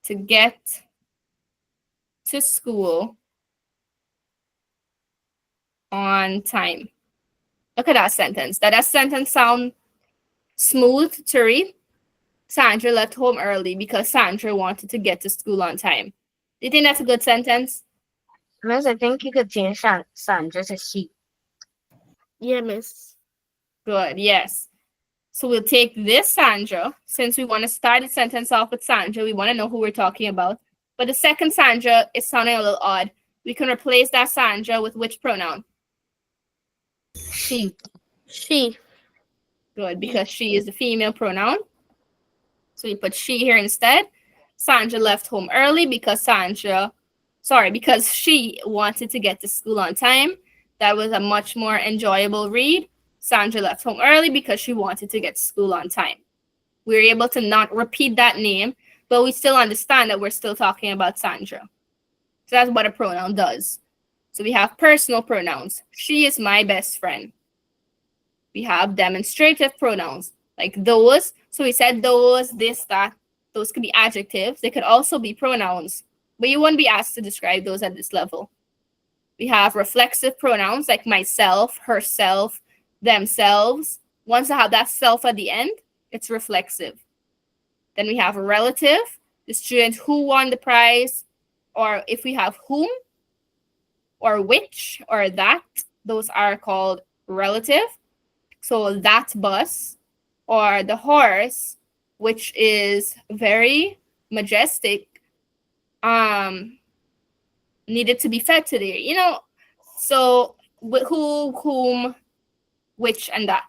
to get to school on time. Look at that sentence. Does that sentence sound smooth to read? Sandra left home early because Sandra wanted to get to school on time. Do you think that's a good sentence? Miss, I think you could change Sandra to she. Yeah, miss. Good, yes. So we'll take this Sandra, since we want to start the sentence off with Sandra. We want to know who we're talking about. But the second Sandra is sounding a little odd. We can replace that Sandra with which pronoun? She. She. Good, because she is the female pronoun. So we put she here instead. Sandra left home early because because she wanted to get to school on time. That was a much more enjoyable read. Sandra left home early because she wanted to get to school on time. We were able to not repeat that name, but we still understand that we're still talking about Sandra. So that's what a pronoun does. So we have personal pronouns. She is my best friend. We have demonstrative pronouns like those. So we said those, this, that. Those could be adjectives. They could also be pronouns, but you won't be asked to describe those at this level. We have reflexive pronouns like myself, herself, themselves. Once I have that self at the end, it's reflexive. Then we have relative, the student who won the prize, or if we have whom, or which, or that, those are called relative. So that bus, or the horse, which is very majestic, needed to be fed today. You know, so who, whom, which, and that.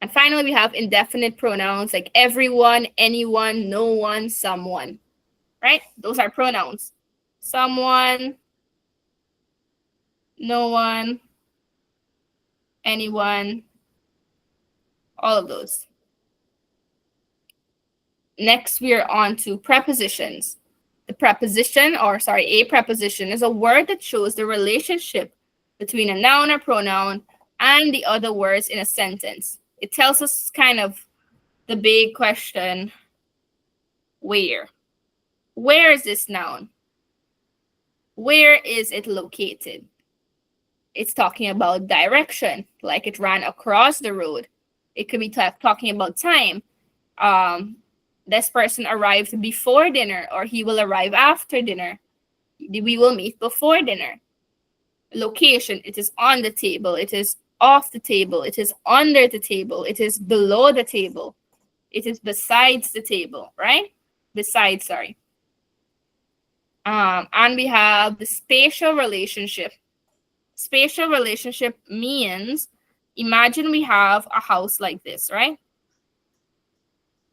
And finally, we have indefinite pronouns like everyone, anyone, no one, someone, right? Those are pronouns. Someone, no one, anyone, all of those. Next, we are on to prepositions. A preposition is a word that shows the relationship between a noun or pronoun and the other words in a sentence. It tells us kind of the big question, where? Where is this noun? Where is it located? It's talking about direction, like it ran across the road. It could be talking about time. This person arrived before dinner, or he will arrive after dinner. We will meet before dinner. Location, it is on the table, it is off the table, it is under the table, it is below the table, it is besides the table, right? Besides, sorry. And we have the spatial relationship. Spatial relationship means, imagine we have a house like this, right?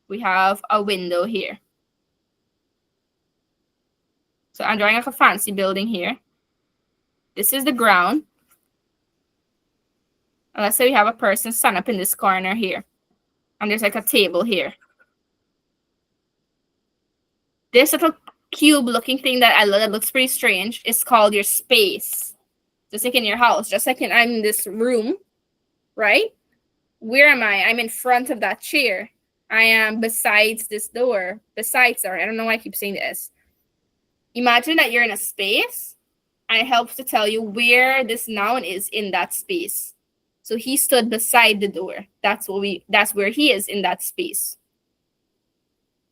We have a window here. So I'm drawing like a fancy building here. This is the ground. And let's say we have a person stand up in this corner here, and there's like a table here. This little cube looking thing that looks pretty strange is called your space. Just like in your house, just like I'm in this room, right? Where am I? I'm in front of that chair. I am besides this door. Besides, sorry, I don't know why I keep saying this. Imagine that you're in a space, and it helps to tell you where this noun is in that space. So he stood beside the door. That's where he is in that space.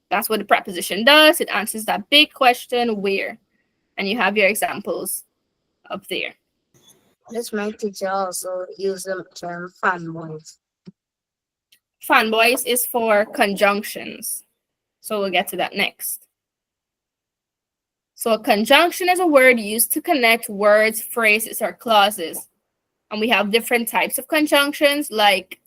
That's what the preposition does. It answers that big question, where. And you have your examples up there. This my teacher also use the term fanboys. Fanboys is for conjunctions. So we'll get to that next. So a conjunction is a word used to connect words, phrases, or clauses. And we have different types of conjunctions, like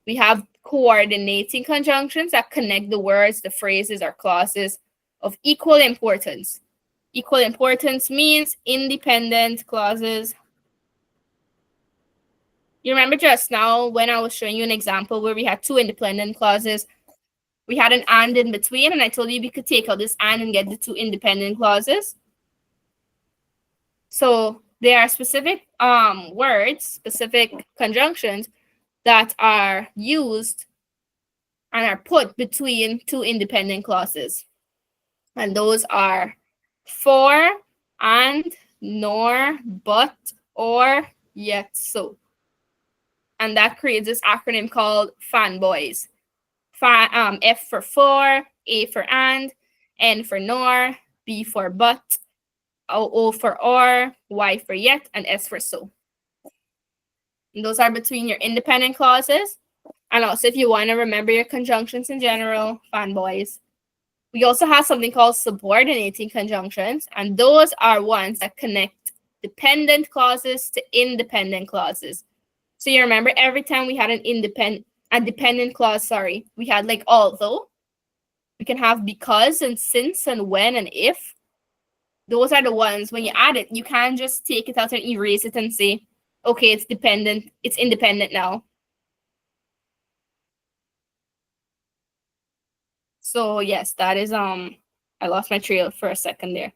we have coordinating conjunctions that connect the words, the phrases, or clauses of equal importance. Equal importance means independent clauses. You remember just now when I was showing you an example where we had two independent clauses, we had an and in between, and I told you we could take out this and get the two independent clauses. So there are specific words, specific conjunctions that are used and are put between two independent clauses. And those are for, and, nor, but, or, yet, so. And that creates this acronym called fanboys. F for, A for and, N for nor, B for but, O for or, Y for yet, and S for so. And those are between your independent clauses. And also, if you want to remember your conjunctions in general, fanboys. We also have something called subordinating conjunctions, and those are ones that connect dependent clauses to independent clauses. So you remember every time we had a dependent clause, we had like although. We can have because and since and when and if. Those are the ones when you add it, you can't just take it out and erase it and say, okay, it's independent now. So yes, that is I lost my trail for a second there.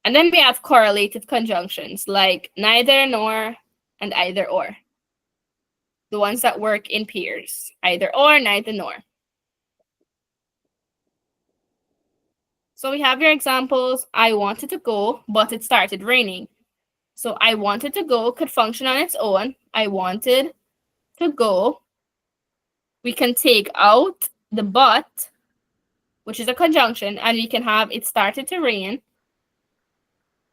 And then we have correlative conjunctions like neither nor and either or. The ones that work in pairs, either or, neither nor. So we have your examples. I wanted to go, but it started raining. So I wanted to go could function on its own. I wanted to go. We can take out the but, which is a conjunction, and we can have it started to rain.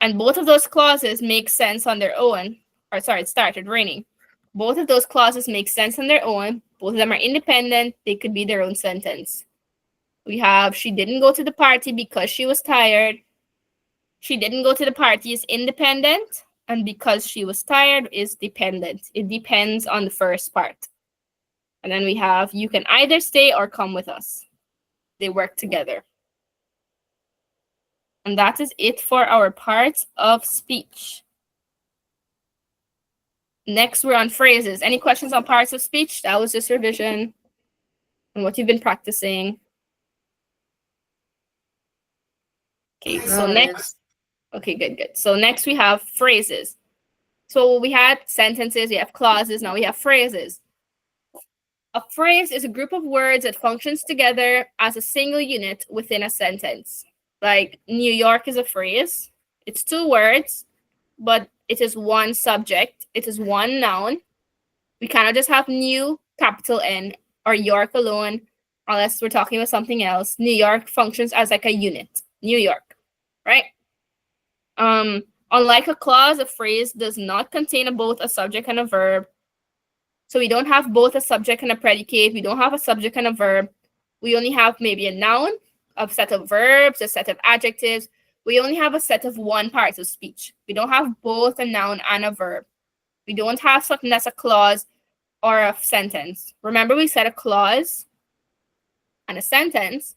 And both of those clauses make sense on their own. Or sorry, it started raining. Both of those clauses make sense on their own. Both of them are independent. They could be their own sentence. We have she didn't go to the party because she was tired. She didn't go to the party is independent, and because she was tired is dependent. It depends on the first part. And then we have you can either stay or come with us. They work together. And that is it for our parts of speech. Next, we're on phrases. Any questions on parts of speech? That was just revision and what you've been practicing. Okay, so next. Okay, good. So next we have phrases. So we had sentences, we have clauses, now we have phrases. A phrase is a group of words that functions together as a single unit within a sentence. Like New York is a phrase. It's two words, but it is one subject. It is one noun. We cannot just have new, capital N, or York alone, unless we're talking about something else. New York functions as like a unit. New York, right? Unlike a clause, a phrase does not contain both a subject and a verb. So we don't have both a subject and a predicate. We don't have a subject and a verb. We only have maybe a noun, a set of verbs, a set of adjectives. We only have a set of one part of speech. We don't have both a noun and a verb. We don't have something that's a clause or a sentence. Remember we said a clause and a sentence,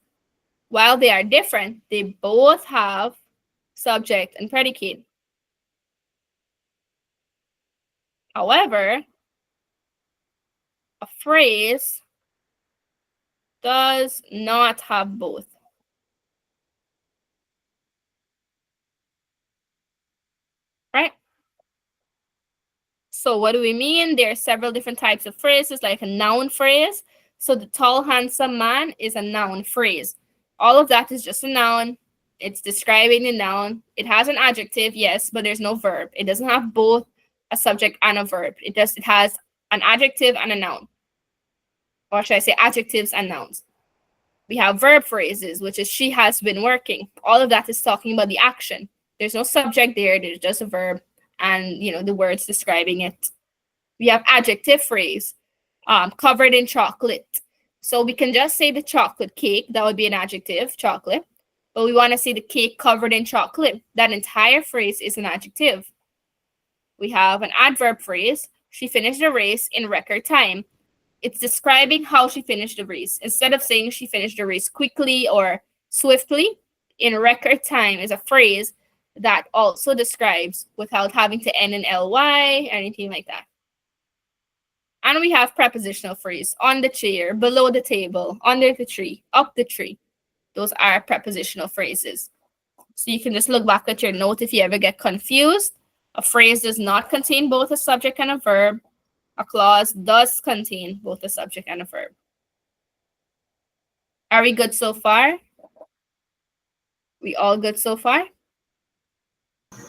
while they are different, they both have subject and predicate. However, a phrase does not have both. Right? So what do we mean? There are several different types of phrases, like a noun phrase. So the tall, handsome man is a noun phrase. All of that is just a noun. It's describing the noun. It has an adjective, yes, but there's no verb. It doesn't have both a subject and a verb. It has an adjective and a noun. Or should I say adjectives and nouns? We have verb phrases, which is she has been working. All of that is talking about the action. There's no subject there. There's just a verb and, the words describing it. We have adjective phrase, covered in chocolate. So we can just say the chocolate cake. That would be an adjective, chocolate. But we want to say the cake covered in chocolate. That entire phrase is an adjective. We have an adverb phrase. She finished the race in record time. It's describing how she finished the race. Instead of saying she finished the race quickly or swiftly, in record time is a phrase that also describes without having to end in ly, anything like that. And we have prepositional phrase: on the chair, below the table, under the tree, up the tree. Those are prepositional phrases. So you can just look back at your note if you ever get confused. A phrase does not contain both a subject and a verb. A clause does contain both a subject and a verb. Are we good so far? We all good so far?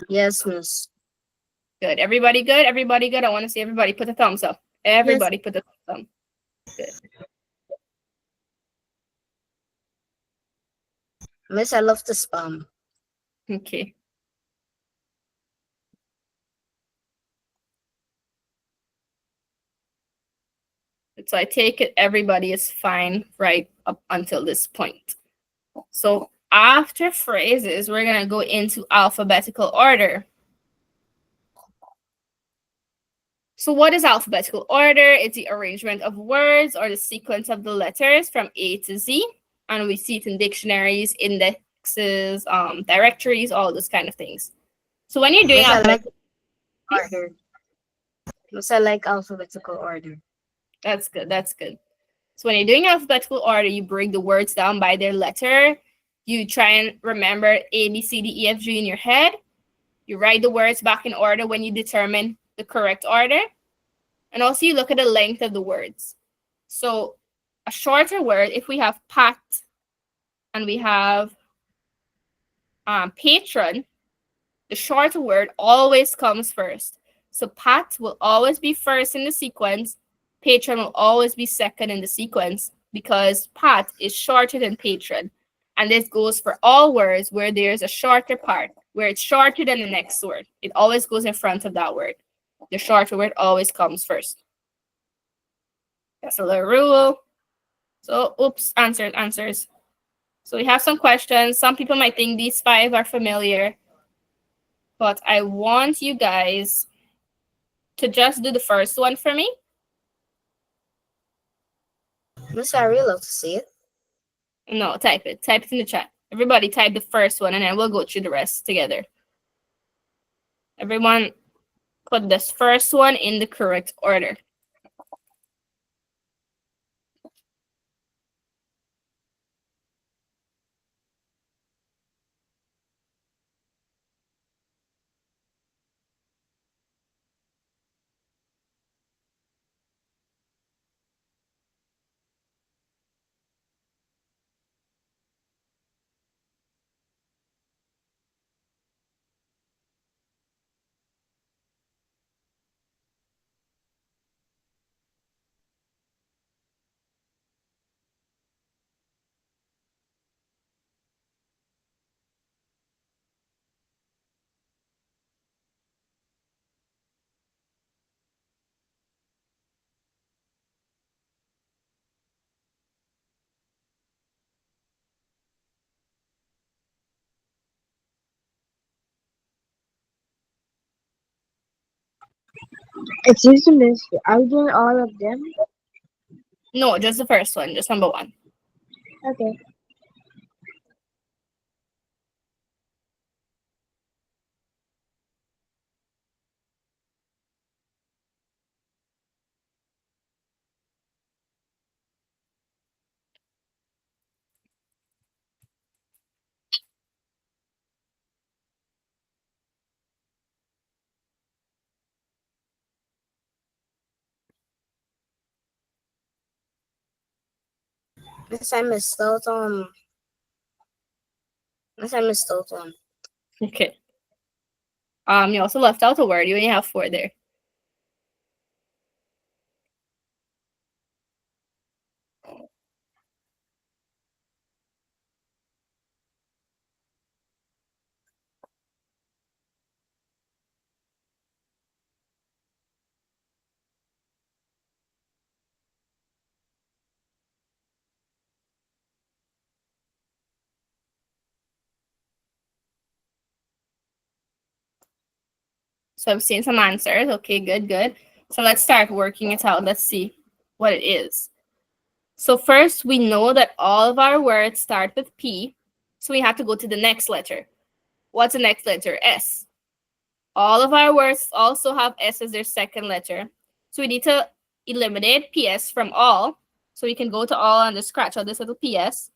Yes, miss. Good. Everybody good? Everybody good? I want to see everybody put a thumbs up. Everybody put a thumb. Good. Miss, I love to spam. Okay. So I take it everybody is fine right up until this point. So after phrases, we're going to go into alphabetical order. So what is alphabetical order? It's the arrangement of words or the sequence of the letters from A to Z. And we see it in dictionaries, indexes, directories, all those kind of things. So when you're doing Miss, I like alphabetical order. Miss, I like alphabetical order. That's good. That's good. So when you're doing alphabetical order, you break the words down by their letter. You try and remember A, B, C, D, E, F, G in your head. You write the words back in order when you determine the correct order. And also you look at the length of the words. So a shorter word, if we have pat and we have patron, the shorter word always comes first. So pat will always be first in the sequence. Patron will always be second in the sequence because pat is shorter than patron. And this goes for all words where there's a shorter part, where it's shorter than the next word. It always goes in front of that word. The shorter word always comes first. That's a little rule. So, oops, answers. So we have some questions. Some people might think these 5 are familiar, but I want you guys to just do the first one for me. Miss, I really love to see it. No, type it. Type it in the chat. Everybody type the first one, and then we'll go through the rest together. Everyone put this first one in the correct order. Excuse me, miss. Are you doing all of them? No, just the first one, just number 1. Okay. Miss, I missed out on. Miss, I missed out on. Okay. You also left out a word. You only have 4 there. So I'm seeing some answers. Okay, good, good. So let's start working it out. Let's see what it is. So first, we know that all of our words start with P. So we have to go to the next letter. What's the next letter? S. All of our words also have S as their second letter. So we need to eliminate PS from all. So we can go to all and just scratch out this little PS.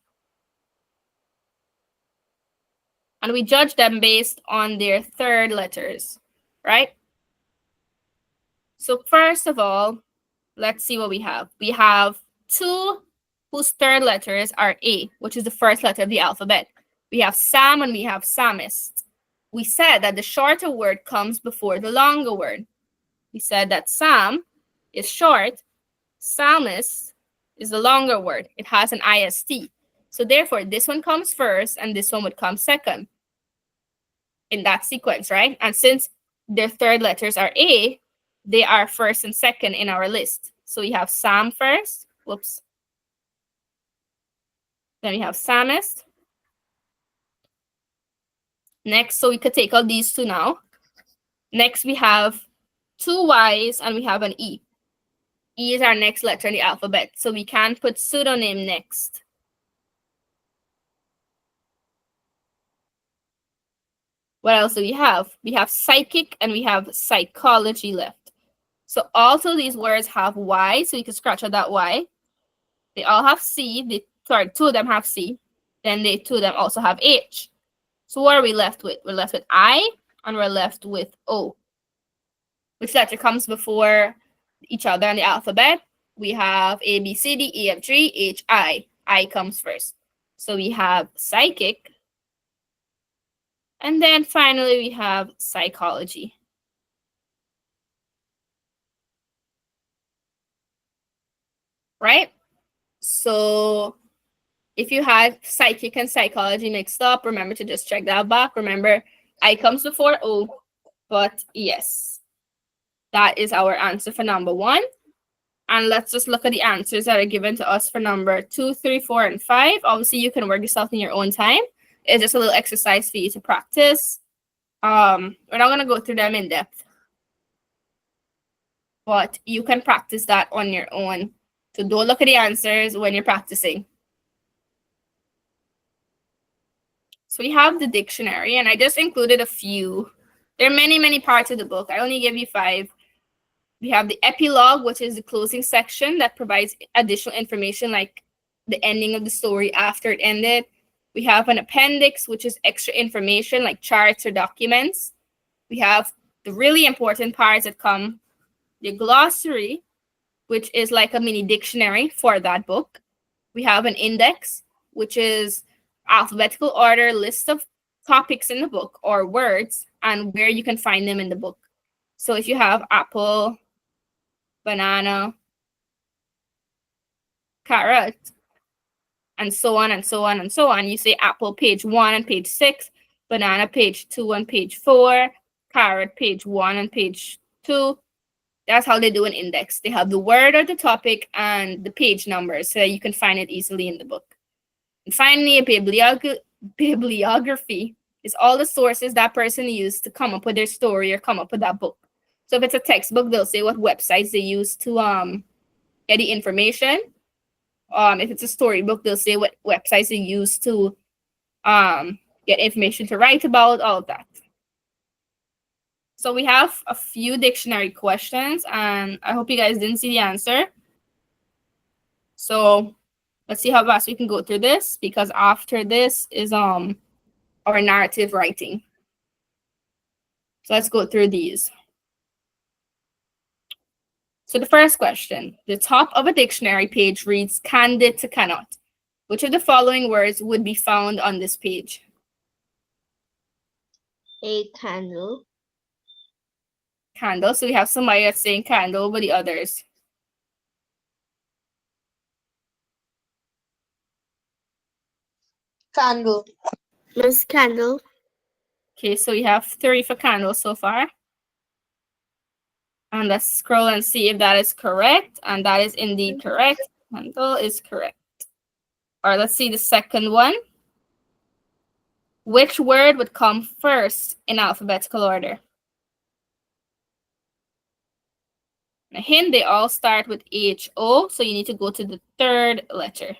And we judge them based on their third letters, right? So first of all, let's see what we have. We have 2 whose third letters are A, which is the first letter of the alphabet. We have Sam and we have Samist. We said that the shorter word comes before the longer word. We said that Sam is short, Samist is the longer word. It has an IST. So therefore, this one comes first and this one would come second in that sequence, right? And since their third letters are A, they are first and second in our list. So we have Sam first. Whoops. Then we have Samist. Next, so we could take out these 2 now. Next, we have 2 Y's and we have an E. E is our next letter in the alphabet. So we can put pseudonym next. What else do we have? We have psychic and we have psychology left. So also these words have Y, so you can scratch out that Y. They all have C. Sorry, 2 of them have C. Then 2 of them also have H. So what are we left with? We're left with I and we're left with O. Which letter comes before each other in the alphabet? We have A, B, C, D, E, F, G, H, I. I comes first. So we have psychic. And then finally we have psychology. Right? So if you had psychic and psychology mixed up, remember to just check that back. Remember, I comes before O, but yes, that is our answer for number 1. And let's just look at the answers that are given to us for number 2, 3, 4, and 5. Obviously, you can work yourself in your own time. It's just a little exercise for you to practice. We're not going to go through them in depth, but you can practice that on your own. So don't look at the answers when you're practicing. So we have the dictionary, and I just included a few. There are many, many parts of the book. I only gave you 5. We have the epilogue, which is the closing section that provides additional information like the ending of the story after it ended. We have an appendix, which is extra information like charts or documents. We have the really important parts that come, the glossary, which is like a mini dictionary for that book. We have an index, which is alphabetical order list of topics in the book or words and where you can find them in the book. So if you have apple, banana, carrot, and so on and so on and so on, you say apple page 1 and page 6, banana page 2 and page 4, carrot page 1 and page 2. That's how they do an index. They have the word or the topic and the page numbers so that you can find it easily in the book. And finally, a bibliography is all the sources that person used to come up with their story or come up with that book. So if it's a textbook, they'll say what websites they use to get the information. If it's a storybook, they'll say what websites they use to get information to write about, all of that. So we have a few dictionary questions, and I hope you guys didn't see the answer. So let's see how fast we can go through this, because after this is our narrative writing. So let's go through these. So the first question, the top of a dictionary page reads candid to cannot. Which of the following words would be found on this page? A candle. Candle. So we have somebody that's saying candle, but the others. Candle. Miss Candle. Okay, so we have 3 for candle so far. And let's scroll and see if that is correct. And that is indeed correct. Candle is correct. All right, let's see the second one. Which word would come first in alphabetical order? A hint, they all start with H-O, so you need to go to the third letter.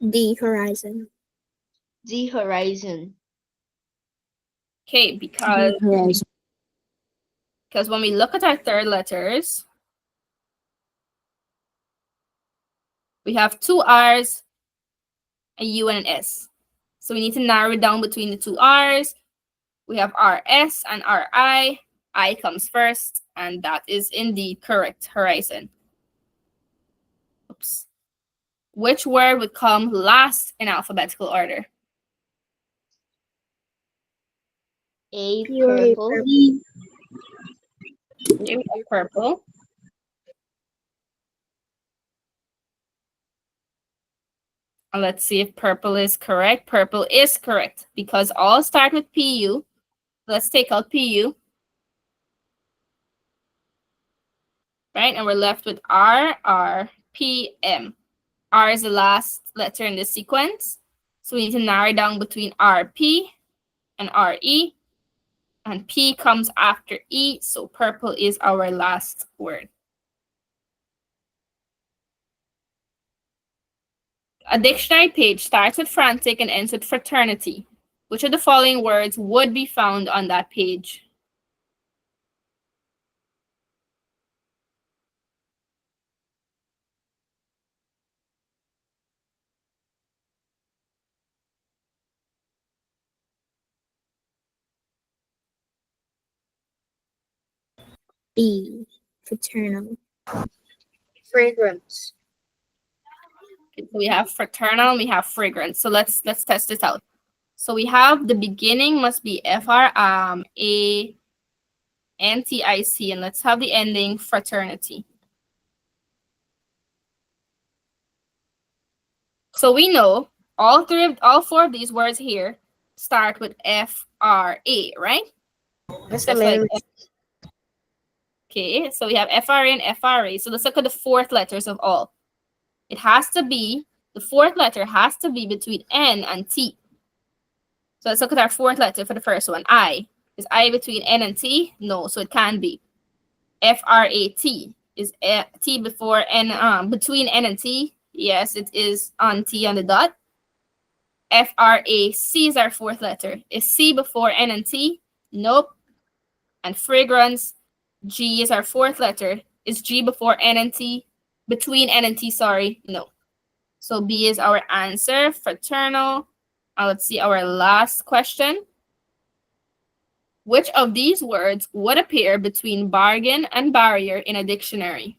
The horizon. The horizon. Okay, because when we look at our third letters, we have 2 R's, a U, and an S. So we need to narrow it down between the 2 R's. We have RS and RI. I comes first, and that is indeed correct. Horizon. Oops. Which word would come last in alphabetical order? A purple. Okay, we have purple. And let's see if purple is correct. Purple is correct because all start with PU. Let's take out PU. Right, and we're left with R, R, P, M. R is the last letter in the sequence. So we need to narrow down between RP and RE. And P comes after E, so purple is our last word. A dictionary page starts with frantic and ends with fraternity. Which of the following words would be found on that page? B. Fraternal. Fragrance. Okay, so we have fraternal and we have fragrance. So let's test this out. So we have the beginning must be FRANTIC, and let's have the ending fraternity. So we know all 4 of these words here start with FRA, right? Miss Just like okay, so we have FRA and FRA. So let's look at the 4th letters of all. It has to be, the 4th letter has to be between N and T. So let's look at our 4th letter for the first one, I. Is I between N and T? No, so it can be. FRAT. Is T before N, between N and T? Yes, it is on T on the dot. FRAC is our 4th letter. Is C before N and T? Nope. And fragrance, G is our 4th letter. Is G before N and T? Between N and T, sorry, no. So B is our answer, fraternal. Let's see our last question. Which of these words would appear between bargain and barrier in a dictionary?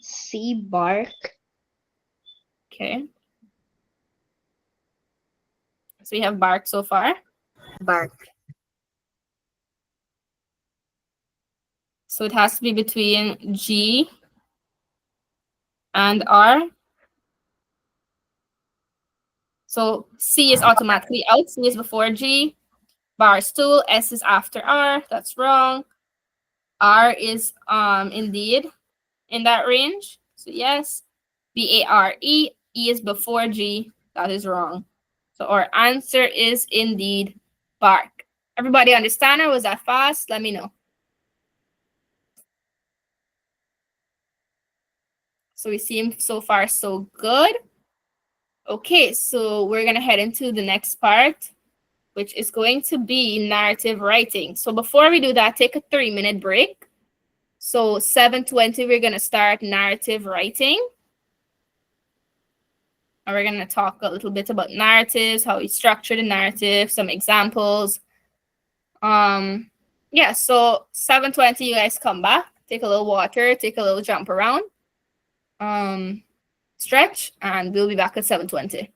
C bark. Okay. So we have bark so far. Bark. So it has to be between G and R. So C is automatically out. C is before G. Bar stool. S is after R. That's wrong. R is indeed in that range. So yes. BARE. E is before G. That is wrong. So our answer is indeed bark. Everybody understand or was that fast? Let me know. So we seem so far so good. Okay, so we're gonna head into the next part, which is going to be narrative writing. So before we do that, take a 3-minute break. So 7:20, we're gonna start narrative writing. And we're gonna talk a little bit about narratives, how we structure the narrative, some examples. Yeah, so 7:20, you guys come back, take a little water, take a little jump around, stretch, and we'll be back at 7:20.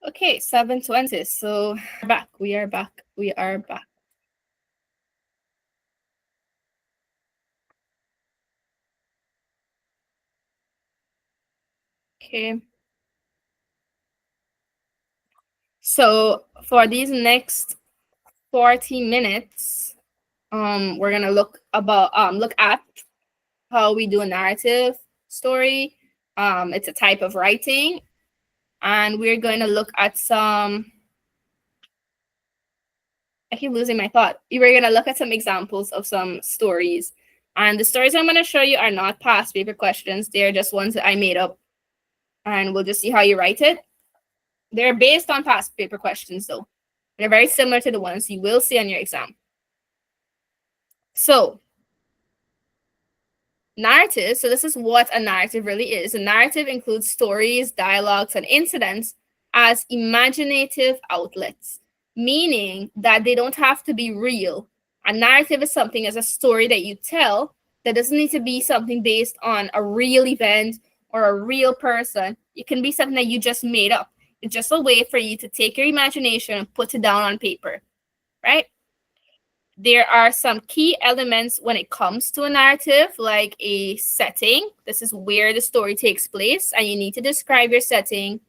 Okay, 7:20. So back. We are back. We are back. Okay. So for these next 40 minutes, we're gonna look at how we do a narrative story. It's a type of writing, and we're going to look at some. I keep losing my thought. We're going to look at some examples of some stories, and the stories I'm going to show you are not past paper questions. They're just ones that I made up, and we'll just see how you write it. They're based on past paper questions, though. They're very similar to the ones you will see on your exam. So narrative. So this is what a narrative really is. A narrative includes stories, dialogues, and incidents as imaginative outlets, meaning that they don't have to be real. A narrative is something as a story that you tell that doesn't need to be something based on a real event or a real person. It can be something that you just made up. It's just a way for you to take your imagination and put it down on paper, right? There are some key elements when it comes to a narrative, like a setting. This is where the story takes place, and you need to describe your setting.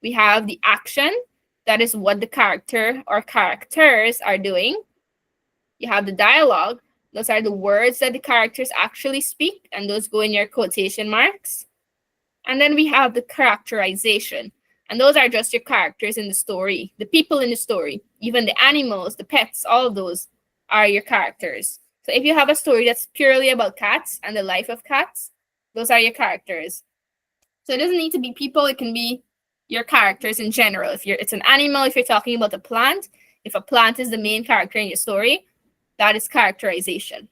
We have the action, that is what the character or characters are doing. You have the dialogue, those are the words that the characters actually speak, and those go in your quotation marks. And then we have the characterization, and those are just your characters in the story, the people in the story, even the animals, the pets, all of those are your characters. So if you have a story that's purely about cats and the life of cats, those are your characters. So it doesn't need to be people, it can be your characters in general. If it's an animal, if you're talking about a plant, if a plant is the main character in your story, that is characterization.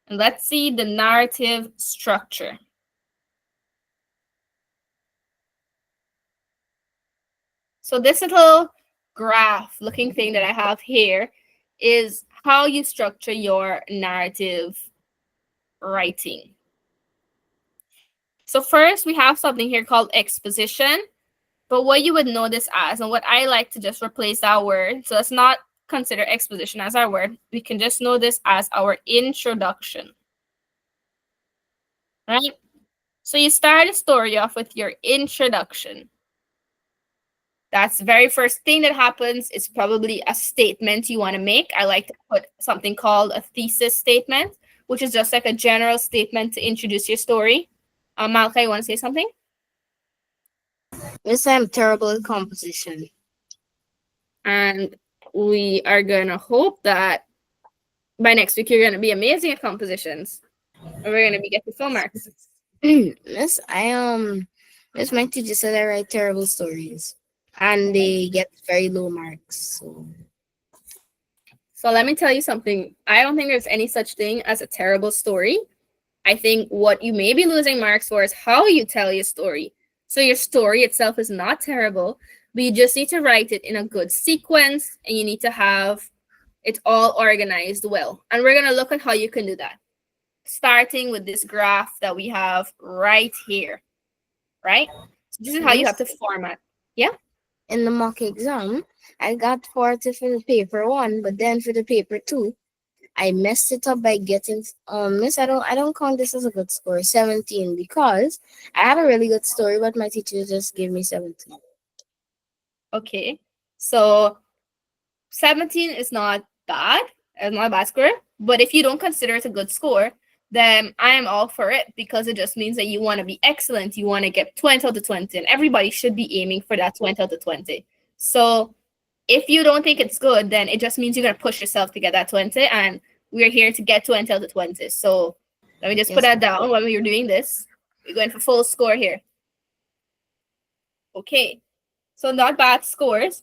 And let's see the narrative structure. So this little graph looking thing that I have here is how you structure your narrative writing. So first we have something here called exposition, but what you would know this as, and what I like to just replace that word, so let's not consider exposition as our word, we can just know this as our introduction, right? So you start a story off with your introduction. That's the very first thing that happens. Is probably a statement you want to make. I like to put something called a thesis statement, which is just like a general statement to introduce your story. Malka, you want to say something? Miss, I'm terrible at composition. And we are going to hope that by next week you're going to be amazing at compositions. And we're going to be getting full marks. Miss, Miss, my teacher said I write terrible stories, and they get very low marks. So let me tell you something. I don't think there's any such thing as a terrible story. I think what you may be losing marks for is how you tell your story. So your story itself is not terrible, but you just need to write it in a good sequence, and you need to have it all organized well. And we're going to look at how you can do that, starting with this graph that we have right here, right? So this is how you have to format. Yeah? In the mock exam, I got 40 for the paper 1, but then for the paper 2, I messed it up by getting Miss, I don't count this as a good score, 17, because I had a really good story, but my teacher just gave me 17. Okay. So 17 is not bad. It's not a bad score. But if you don't consider it a good score, then I am all for it, because it just means that you want to be excellent. You want to get 20 out of 20, and everybody should be aiming for that 20 out of 20. So if you don't think it's good, then it just means you're going to push yourself to get that 20, and we're here to get 20 out of 20. So let me just put that down when we're doing this. We're going for full score here. Okay. So not bad scores,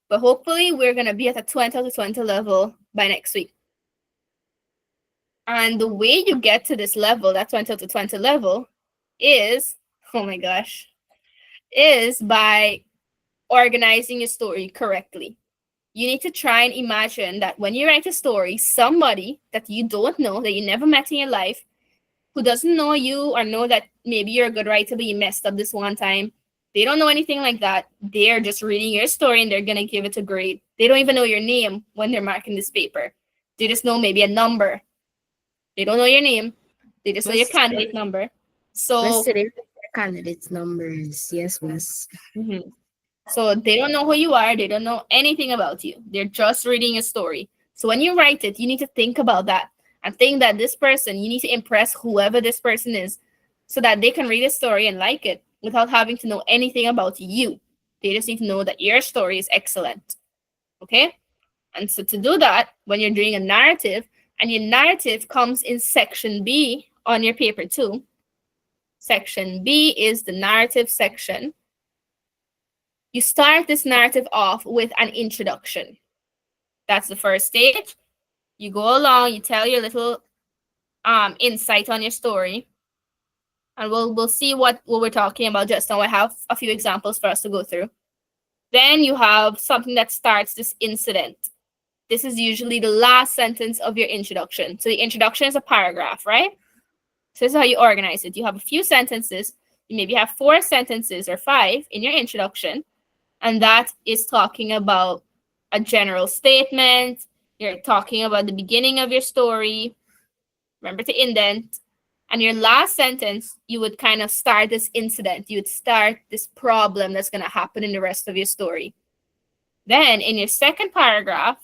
but hopefully we're going to be at a 20 out of 20 level by next week. And the way you get to this level, that 20 out of 20 level, is, oh my gosh, is by organizing your story correctly. You need to try and imagine that when you write a story, somebody that you don't know, that you never met in your life, who doesn't know you or know that maybe you're a good writer, but you messed up this one time, they don't know anything like that. They're just reading your story and they're going to give it a grade. They don't even know your name when they're marking this paper. They just know maybe a number. They don't know your name. They just know your candidate number. So candidates numbers. Yes, miss. Mm-hmm. So they don't know who you are. They don't know anything about you. They're just reading a story. So when you write it, you need to think about that and think that this person, you need to impress whoever this person is so that they can read a story and like it without having to know anything about you. They just need to know that your story is excellent. Okay? And so to do that, when you're doing a narrative, and your narrative comes in section B on your paper too. Section B is the narrative section. You start this narrative off with an introduction. That's the first stage. You go along, you tell your little insight on your story. And we'll see what we're talking about just now. I have a few examples for us to go through. Then you have something that starts this incident. This is usually the last sentence of your introduction. So the introduction is a paragraph, right? So this is how you organize it. You have a few sentences. You maybe have 4 sentences or 5 in your introduction. And that is talking about a general statement. You're talking about the beginning of your story. Remember to indent. And your last sentence, you would kind of start this incident. You would start this problem that's going to happen in the rest of your story. Then in your second paragraph,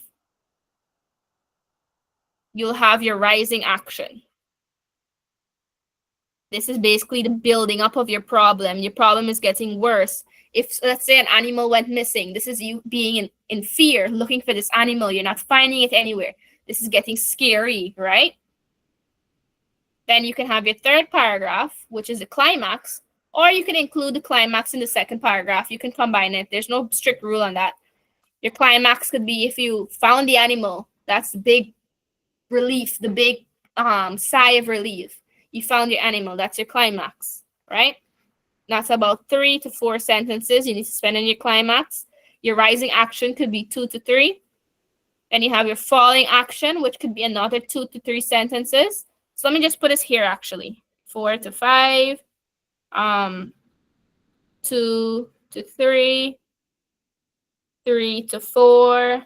you'll have your rising action. This is basically the building up of your problem. Your problem is getting worse. If, let's say, an animal went missing, this is you being in fear, looking for this animal. You're not finding it anywhere. This is getting scary, right? Then you can have your third paragraph, which is the climax, Or you can include the climax in the second paragraph. You can combine it. There's no strict rule on that. Your climax could be if you found the animal. That's the big relief, the big sigh of relief. You found your animal. That's your climax, right? That's about 3 to 4 sentences you need to spend on your climax. Your rising action could be 2 to 3. Then you have your falling action, which could be another 2 to 3 sentences. So let me just put this here actually. 4 to 5, 2 to 3, 3 to 4,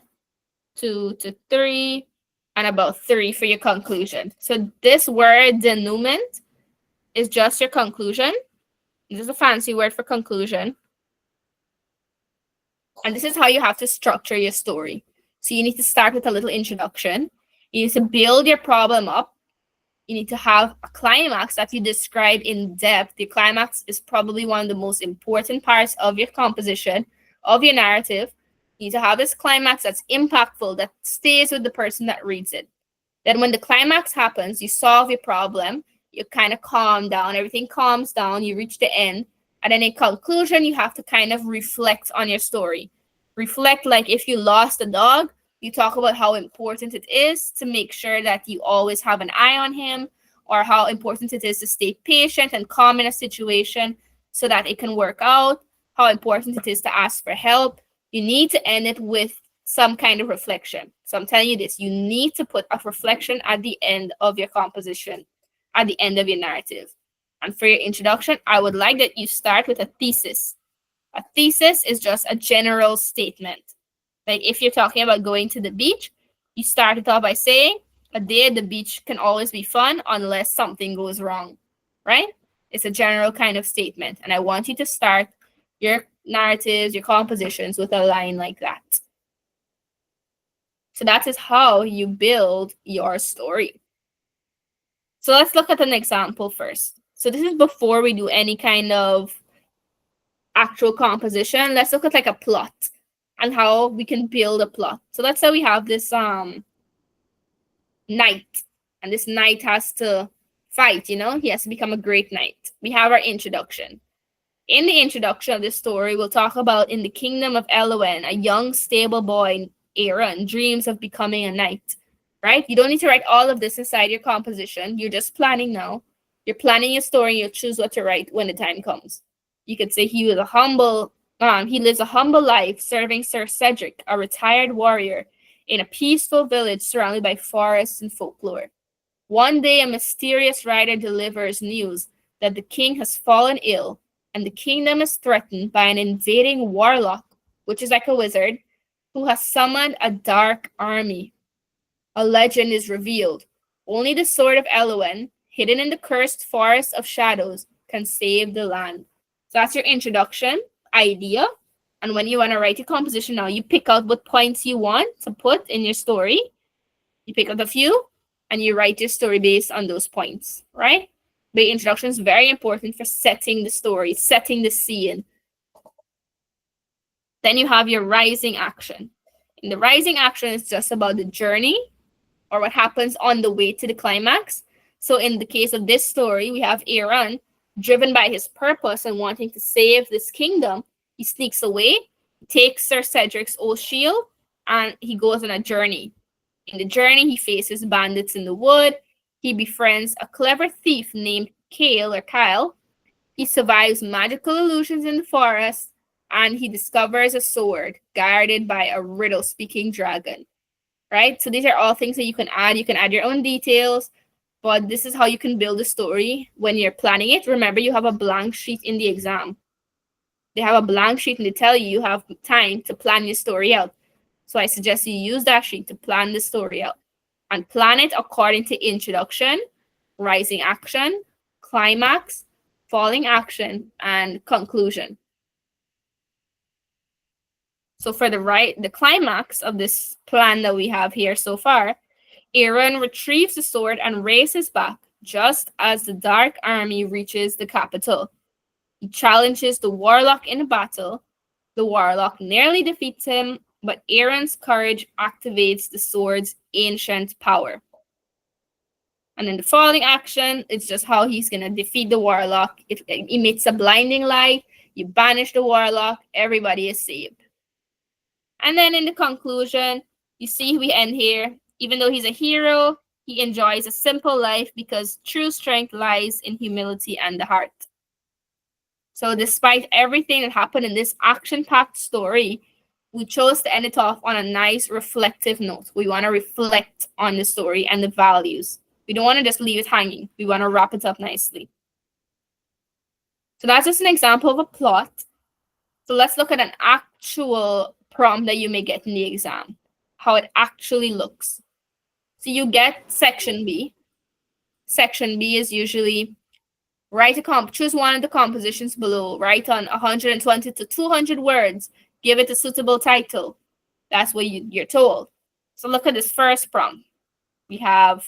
2 to 3, and about 3 for your conclusion. So this word denouement is just your conclusion. This is a fancy word for conclusion. And this is how you have to structure your story. So you need to start with a little introduction. You need to build your problem up. You need to have a climax that you describe in depth. The climax is probably one of the most important parts of your composition, of your narrative. You need to have this climax that's impactful, that stays with the person that reads it. Then when the climax happens, you solve your problem, you kind of calm down, everything calms down, you reach the end. And then in conclusion, you have to kind of reflect on your story. Reflect like if you lost a dog, you talk about how important it is to make sure that you always have an eye on him, or how important it is to stay patient and calm in a situation so that it can work out, how important it is to ask for help. You need to end it with some kind of reflection. So I'm telling you this, you need to put a reflection at the end of your composition, at the end of your narrative. And for your introduction, I would like that you start with a thesis. A thesis is just a general statement. Like if you're talking about going to the beach, you start it off by saying, a day at the beach can always be fun unless something goes wrong, right? It's a general kind of statement. And I want you to start your narratives, your compositions with a line like that. So that is how you build your story. So let's look at an example first. So this is before we do any kind of actual composition. Let's look at like a plot and how we can build a plot. So let's say we have this knight, and this knight has to fight, he has to become a great knight. We have our introduction. In the introduction of this story, we'll talk about in the kingdom of Elowen, a young stable boy, Aaron, dreams of becoming a knight, right? You don't need to write all of this inside your composition. You're just planning now. You're planning your story, and you'll choose what to write when the time comes. You could say he lives a humble life serving Sir Cedric, a retired warrior, in a peaceful village surrounded by forests and folklore. One day, a mysterious rider delivers news that the king has fallen ill, and the kingdom is threatened by an invading warlock, which is like a wizard, who has summoned a dark army. A legend is revealed. Only the sword of Elowen, hidden in the cursed forest of shadows, can save the land. So that's your introduction, idea. And when you want to write your composition now, you pick out what points you want to put in your story. You pick out a few, and you write your story based on those points, right? The introduction is very important for setting the story, setting the scene. Then you have your rising action. And the rising action is just about the journey or what happens on the way to the climax. So in the case of this story, we have Aaron, driven by his purpose and wanting to save this kingdom. He sneaks away, takes Sir Cedric's old shield, and he goes on a journey. In the journey, he faces bandits in the wood. He befriends a clever thief named Kyle. He survives magical illusions in the forest, and he discovers a sword guarded by a riddle-speaking dragon, right? So these are all things that you can add. You can add your own details, but this is how you can build a story when you're planning it. Remember, you have a blank sheet in the exam. They have a blank sheet and they tell you have time to plan your story out. So I suggest you use that sheet to plan the story out and plan it according to introduction, rising action, climax, falling action, and conclusion. So for the climax of this plan that we have here so far, Aaron retrieves the sword and races back just as the Dark Army reaches the capital. He challenges the warlock in a battle. The warlock nearly defeats him, but but Aaron's courage activates the sword's ancient power. And in the following action, it's just how he's going to defeat the warlock. It emits a blinding light. You banish the warlock. Everybody is saved. And then in the conclusion, you see we end here. Even though he's a hero, he enjoys a simple life because true strength lies in humility and the heart. So despite everything that happened in this action-packed story, we chose to end it off on a nice reflective note. We want to reflect on the story and the values. We don't want to just leave it hanging. We want to wrap it up nicely. So that's just an example of a plot. So let's look at an actual prompt that you may get in the exam, how it actually looks. So you get section B. Section B is usually choose one of the compositions below, write on 120 to 200 words, give it a suitable title. That's what you're told. So look at this first prompt. We have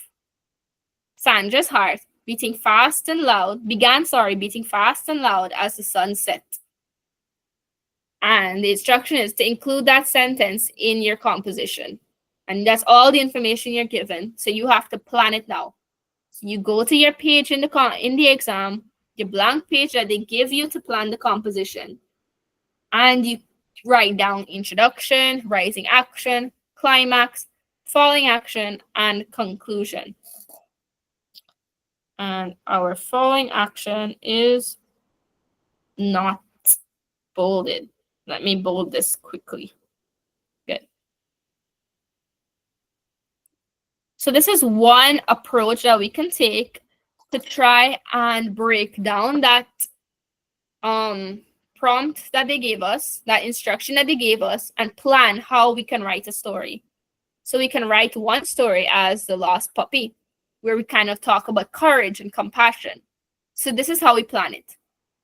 Sandra's heart beating fast and loud, began beating fast and loud as the sun set. And the instruction is to include that sentence in your composition. And that's all the information you're given. So you have to plan it now. So you go to your page in the exam, your blank page that they give you to plan the composition. And you write down introduction, rising action, climax, falling action, and conclusion. And our falling action is not bolded. Let me bold this quickly. Good. So this is one approach that we can take to try and break down that prompt that they gave us, that instruction that they gave us, and plan how we can write a story. So we can write one story as The Lost Puppy, where we kind of talk about courage and compassion. So this is how we plan it.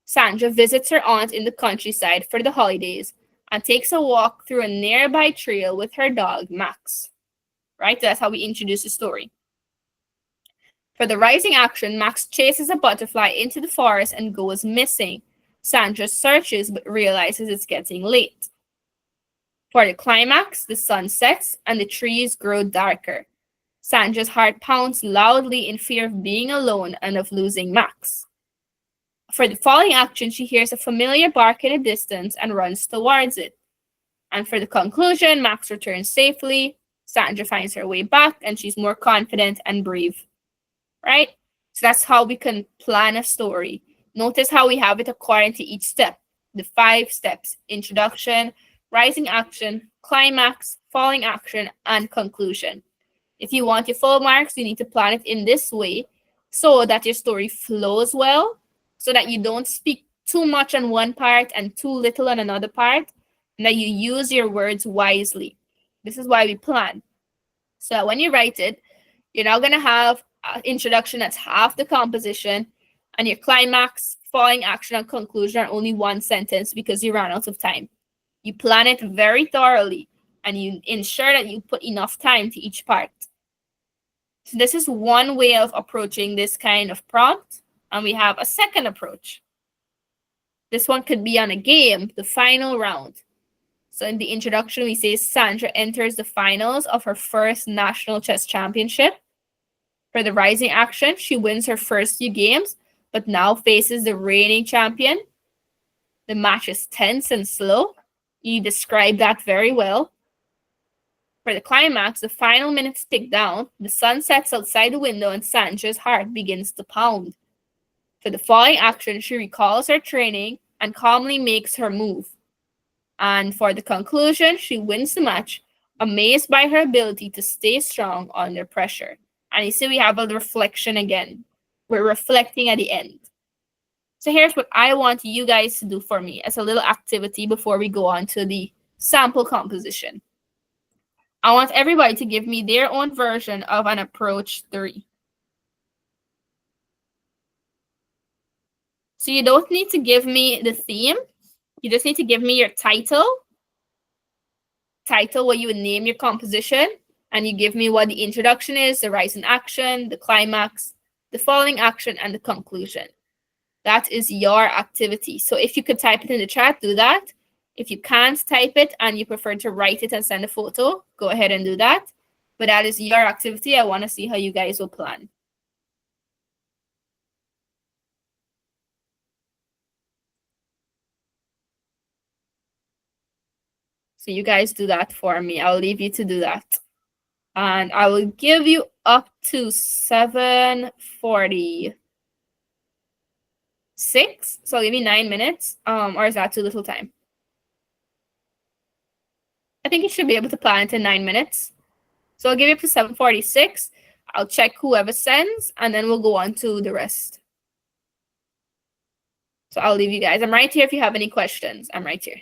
Sandra visits her aunt in the countryside for the holidays and takes a walk through a nearby trail with her dog, Max. Right? That's how we introduce the story. For the rising action, Max chases a butterfly into the forest and goes missing. Sandra searches but realizes it's getting late. For the climax, the sun sets and the trees grow darker. Sandra's heart pounds loudly in fear of being alone and of losing Max. For the falling action, she hears a familiar bark in the distance and runs towards it. And for the conclusion, Max returns safely. Sandra finds her way back and she's more confident and brave. Right? So that's how we can plan a story. Notice how we have it according to each step. The 5 steps: introduction, rising action, climax, falling action, and conclusion. If you want your full marks, you need to plan it in this way so that your story flows well, so that you don't speak too much on one part and too little on another part, and that you use your words wisely. This is why we plan. So when you write it, you're now going to have an introduction that's half the composition, and your climax, falling action, and conclusion are only one sentence because you ran out of time. You plan it very thoroughly, and you ensure that you put enough time to each part. So this is one way of approaching this kind of prompt, and we have a second approach. This one could be on a game, the final round. So in the introduction, we say Sandra enters the finals of her first national chess championship. For the rising action, she wins her first few games, but now faces the reigning champion. The match is tense and slow. You describe that very well. For the climax, the final minutes tick down. The sun sets outside the window and Sandra's heart begins to pound. For the falling action, she recalls her training and calmly makes her move. And for the conclusion, she wins the match, amazed by her ability to stay strong under pressure. And you see we have a reflection again. We're reflecting at the end. So here's what I want you guys to do for me as a little activity before we go on to the sample composition. I want everybody to give me their own version of an approach 3. So you don't need to give me the theme. You just need to give me your title, what you would name your composition, and you give me what the introduction is, the rising action, the climax, the falling action, and the conclusion. That is your activity. So if you could type it in the chat, do that. If you can't type it and you prefer to write it and send a photo, go ahead and do that. But that is your activity. I want to see how you guys will plan. So you guys do that for me. I'll leave you to do that. And I will give you up to 7:46. So I'll give you 9 minutes. Or is that too little time? I think you should be able to plan it in 9 minutes. So I'll give you up to 7:46. I'll check whoever sends, and then we'll go on to the rest. So I'll leave you guys. I'm right here if you have any questions. I'm right here.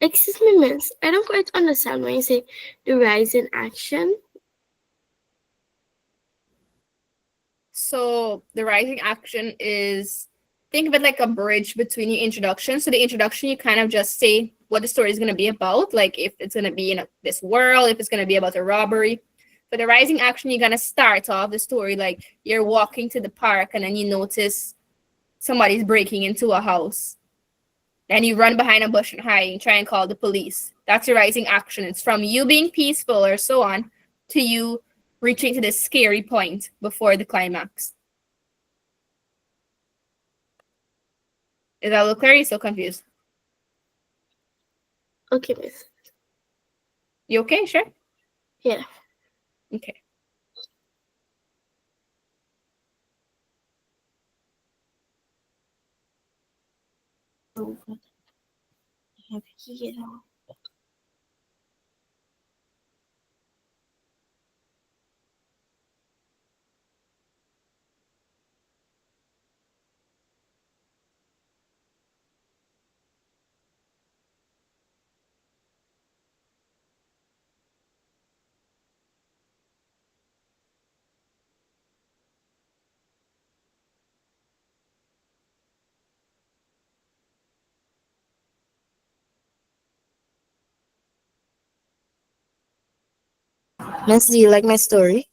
Excuse me, miss. I don't quite understand when you say the rise in action. So the rising action is, think of it like a bridge between your introduction. So the introduction, you kind of just say what the story is going to be about, like if it's going to be in this world, if it's going to be about a robbery. For the rising action, you're going to start off the story like you're walking to the park and then you notice somebody's breaking into a house. And you run behind a bush and hide and try and call the police. That's your rising action. It's from you being peaceful or so on to you reaching to this scary point before the climax. Is that a little clear? You're so confused. Okay, miss. You okay? Sure. Yeah. Okay. Miss, do you like my story?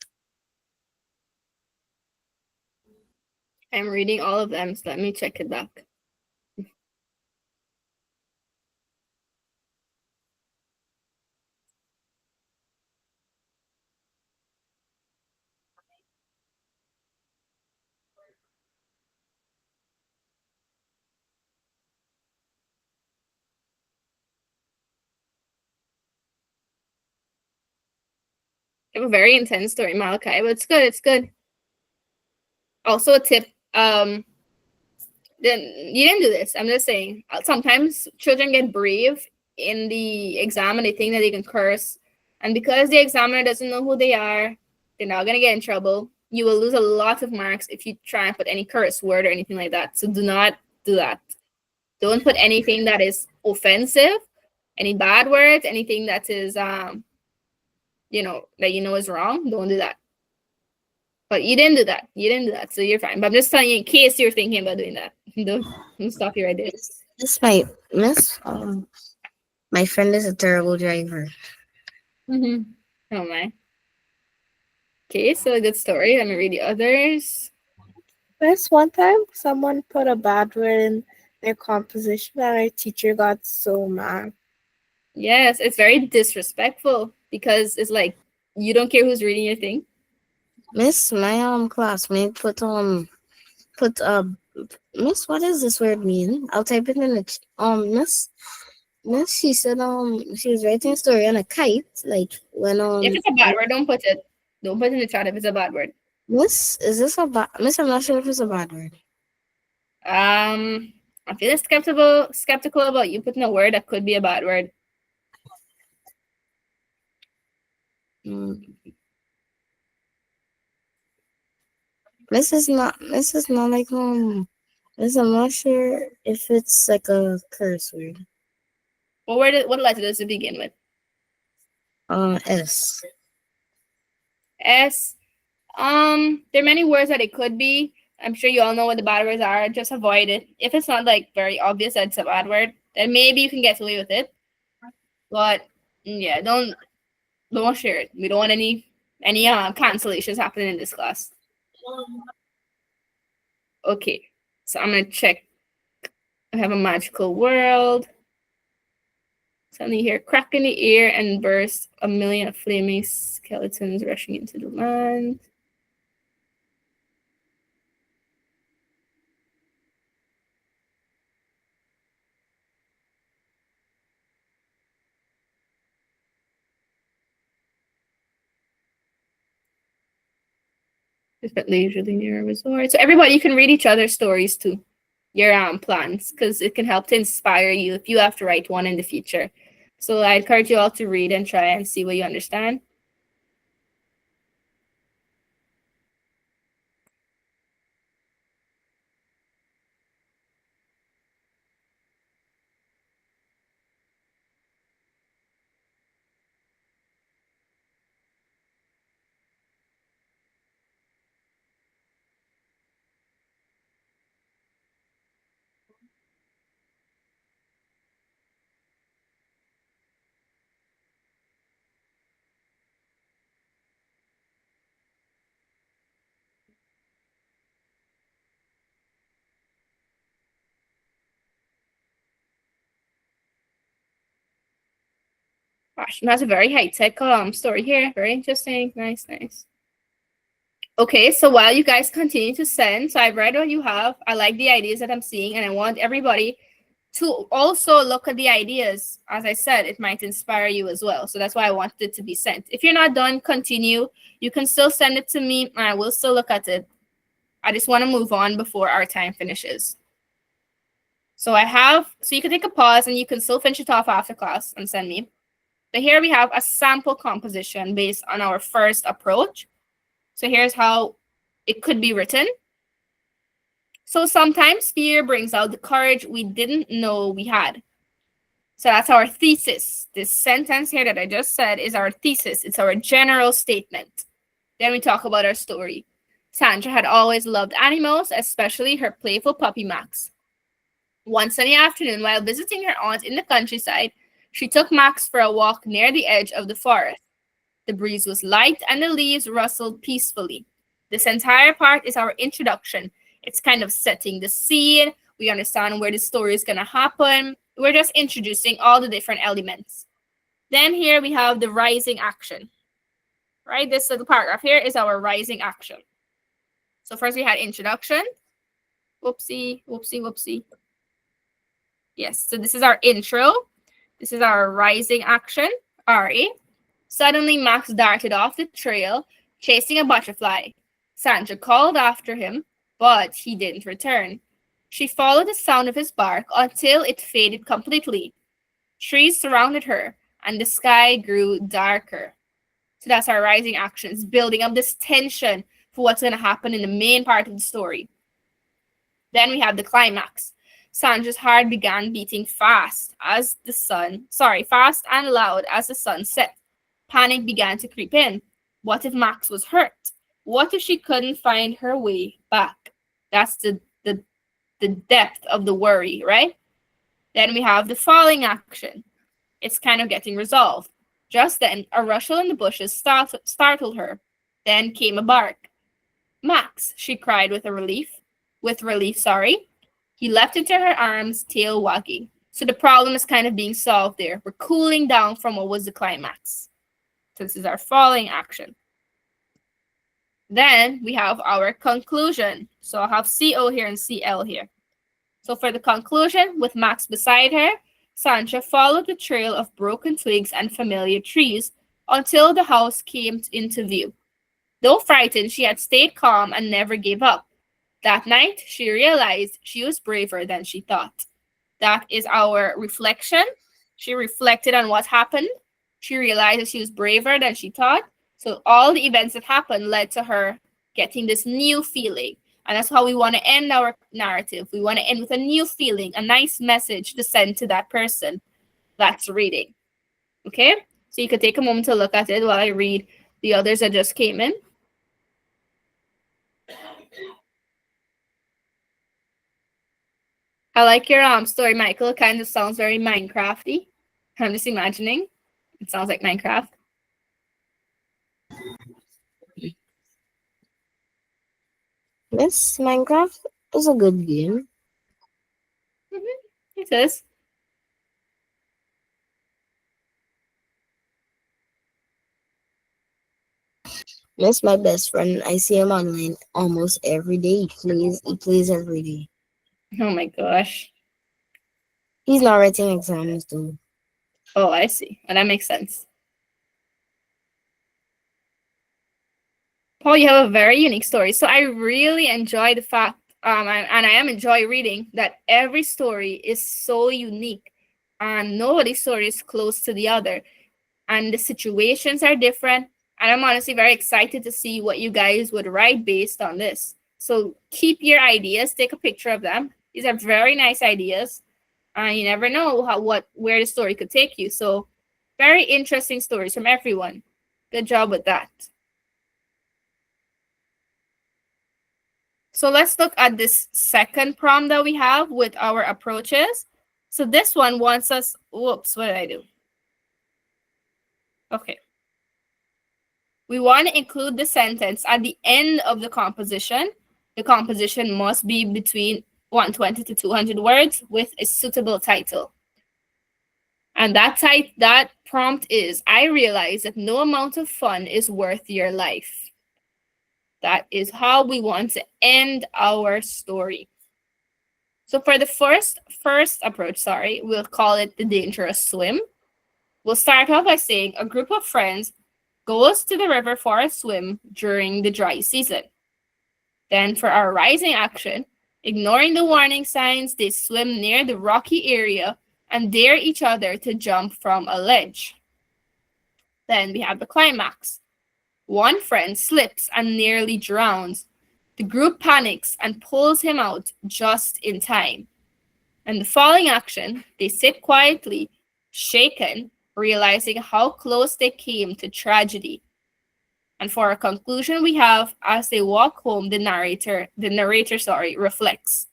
I'm reading all of them, so let me check it back. I have a very intense story, Malachi, but it's good. It's good. Also, a tip. Then you didn't do this. I'm just saying. Sometimes children get brave in the exam and they think that they can curse, and because the examiner doesn't know who they are, they're not gonna get in trouble. You will lose a lot of marks if you try and put any curse word or anything like that. So do not do that. Don't put anything that is offensive, any bad words, anything that is that is wrong. Don't do that. But you didn't do that. You didn't do that, so you're fine. But I'm just telling you in case you're thinking about doing that. Don't stop you right there. This might miss. My friend is a terrible driver. Mm-hmm. Oh my. Okay, so a good story. Let me read the others. Miss, one time someone put a bad word in their composition and our teacher got so mad. Yes, it's very disrespectful because it's like you don't care who's reading your thing. Miss, my classmate put Miss, what does this word mean? I'll type it in the Miss, she said she was writing a story on a kite, like when If it's a bad word, don't put it. Don't put it in the chat if it's a bad word. Miss, is this a bad Miss? I'm not sure if it's a bad word. I'm feeling skeptical about you putting a word that could be a bad word. Mm. Miss is not like Miss, I'm not sure if it's like a curse word. What letter does it begin with? S. S. There are many words that it could be. I'm sure you all know what the bad words are. Just avoid it. If it's not like very obvious that it's a bad word, then maybe you can get away with it. But yeah, don't share it. We don't want any cancellations happening in this class. Okay, so I'm gonna check. I have a magical world. Suddenly hear a crack in the air and burst a million of flaming skeletons rushing into the land. But leisurely near a resort. So everybody, you can read each other's stories too, your plans, because it can help to inspire you if you have to write one in the future. So I encourage you all to read and try and see what you understand. Gosh, that's a very high-tech story here. Very interesting. Nice, nice. Okay, so while you guys continue to send, so I've read what you have. I like the ideas that I'm seeing, and I want everybody to also look at the ideas. As I said, it might inspire you as well. So that's why I wanted it to be sent. If you're not done, continue. You can still send it to me, and I will still look at it. I just want to move on before our time finishes. So you can take a pause, and you can still finish it off after class and send me. So here we have a sample composition based on our first approach. So here's how it could be written. So sometimes fear brings out the courage we didn't know we had. So that's our thesis. This sentence here that I just said is our thesis. It's our general statement. Then we talk about our story. Sandra had always loved animals, especially her playful puppy Max. One sunny afternoon, while visiting her aunt in the countryside, she took Max for a walk near the edge of the forest. The breeze was light and the leaves rustled peacefully. This entire part is our introduction. It's kind of setting the scene. We understand where the story is going to happen. We're just introducing all the different elements. Then here we have the rising action. Right? This little paragraph here is our rising action. So first we had introduction. Whoopsie, whoopsie, whoopsie. Yes, so this is our intro. This is our rising action, RA. Suddenly, Max darted off the trail, chasing a butterfly. Sandra called after him, but he didn't return. She followed the sound of his bark until it faded completely. Trees surrounded her, and the sky grew darker. So that's our rising actions, building up this tension for what's going to happen in the main part of the story. Then we have the climax. Sandra's heart began beating fast and loud as the sun set. Panic began to creep in. What if Max was hurt? What if she couldn't find her way back? That's the depth of the worry, right? Then we have the falling action. It's kind of getting resolved. Just then, a rustle in the bushes startled her. Then came a bark. Max, she cried with relief. He leapt into her arms, tail wagging. So the problem is kind of being solved there. We're cooling down from what was the climax. So this is our falling action. Then we have our conclusion. So I'll have CO here and CL here. So for the conclusion, with Max beside her, Sandra followed the trail of broken twigs and familiar trees until the house came into view. Though frightened, she had stayed calm and never gave up. That night, she realized she was braver than she thought. That is our reflection. She reflected on what happened. She realized that she was braver than she thought. So all the events that happened led to her getting this new feeling. And that's how we want to end our narrative. We want to end with a new feeling, a nice message to send to that person that's reading. Okay? So you could take a moment to look at it while I read the others that just came in. I like your story, Michael. It kind of sounds very Minecrafty. I'm just imagining. It sounds like Minecraft. Yes, Minecraft is a good game. It is. Miss my best friend. I see him online almost every day. He plays every day. Oh my gosh. He's not writing exams though. Oh, I see. And that makes sense. Paul, you have a very unique story. So I really enjoy the fact, and I am enjoy reading that every story is so unique, and nobody's story is close to the other, and the situations are different. And I'm honestly very excited to see what you guys would write based on this. So keep your ideas, take a picture of them. These are very nice ideas, and you never know where the story could take you. So very interesting stories from everyone. Good job with that. So let's look at this second prompt that we have with our approaches. So this one wants us, whoops, what did I do? Okay. We want to include the sentence at the end of the composition. The composition must be between 120 to 200 words with a suitable title. And that prompt is, I realize that no amount of fun is worth your life. That is how we want to end our story. So for the first approach, we'll call it the dangerous swim. We'll start off by saying a group of friends goes to the river for a swim during the dry season. Then for our rising action, ignoring the warning signs, they swim near the rocky area and dare each other to jump from a ledge. Then we have the climax. One friend slips and nearly drowns. The group panics and pulls him out just in time. And the falling action, they sit quietly, shaken, realizing how close they came to tragedy. And for a conclusion, we have, as they walk home, the narrator reflects.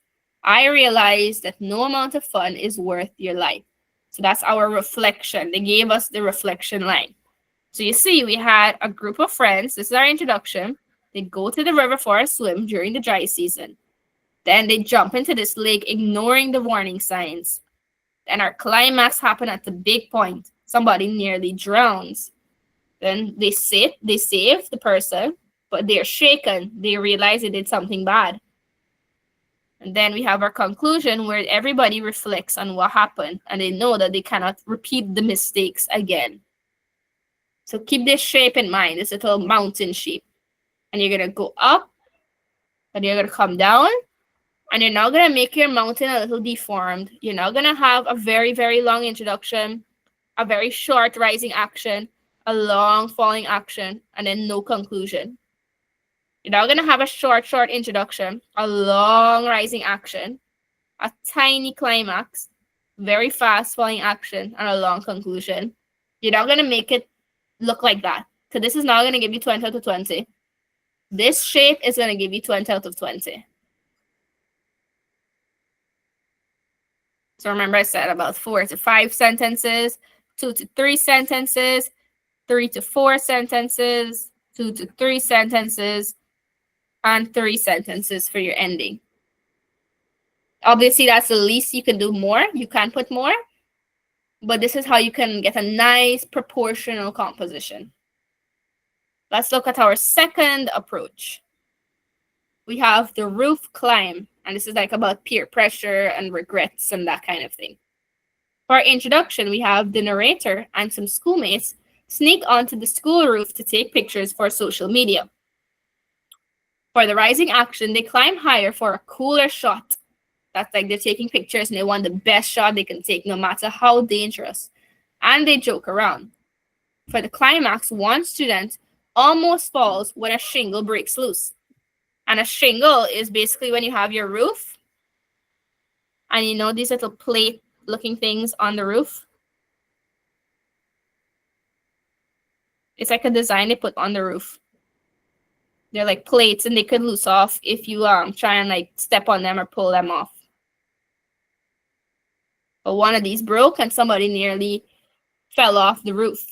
I realize that no amount of fun is worth your life. So that's our reflection. They gave us the reflection line. So you see, we had a group of friends. This is our introduction. They go to the river for a swim during the dry season. Then they jump into this lake, ignoring the warning signs. Then our climax happened at the big point. Somebody nearly drowns. Then they save the person, but they're shaken. They realize they did something bad. And then we have our conclusion where everybody reflects on what happened and they know that they cannot repeat the mistakes again. So keep this shape in mind, this little mountain shape. And you're going to go up and you're going to come down. And you're now going to make your mountain a little deformed. You're now going to have a very, very long introduction, a very short rising action, a long falling action, and then no conclusion. You're now going to have a short introduction, a long rising action, a tiny climax, very fast falling action, and a long conclusion. You're now going to make it look like that. So this is now going to give you 20 out of 20. This shape is going to give you 20 out of 20. So remember I said about 4 to 5 sentences, 2 to 3 sentences, 3 to 4 sentences, 2 to 3 sentences, and 3 sentences for your ending. Obviously, that's the least you can do more. You can put more, but this is how you can get a nice proportional composition. Let's look at our second approach. We have the roof climb, and this is like about peer pressure and regrets and that kind of thing. For our introduction, we have the narrator and some schoolmates sneak onto the school roof to take pictures for social media. For the rising action, they climb higher for a cooler shot. That's like they're taking pictures and they want the best shot they can take, no matter how dangerous. And they joke around. For the climax, one student almost falls when a shingle breaks loose. And a shingle is basically when you have your roof and you know these little plate looking things on the roof. It's like a design they put on the roof. They're like plates and they could loose off if you try and like step on them or pull them off. But one of these broke and somebody nearly fell off the roof.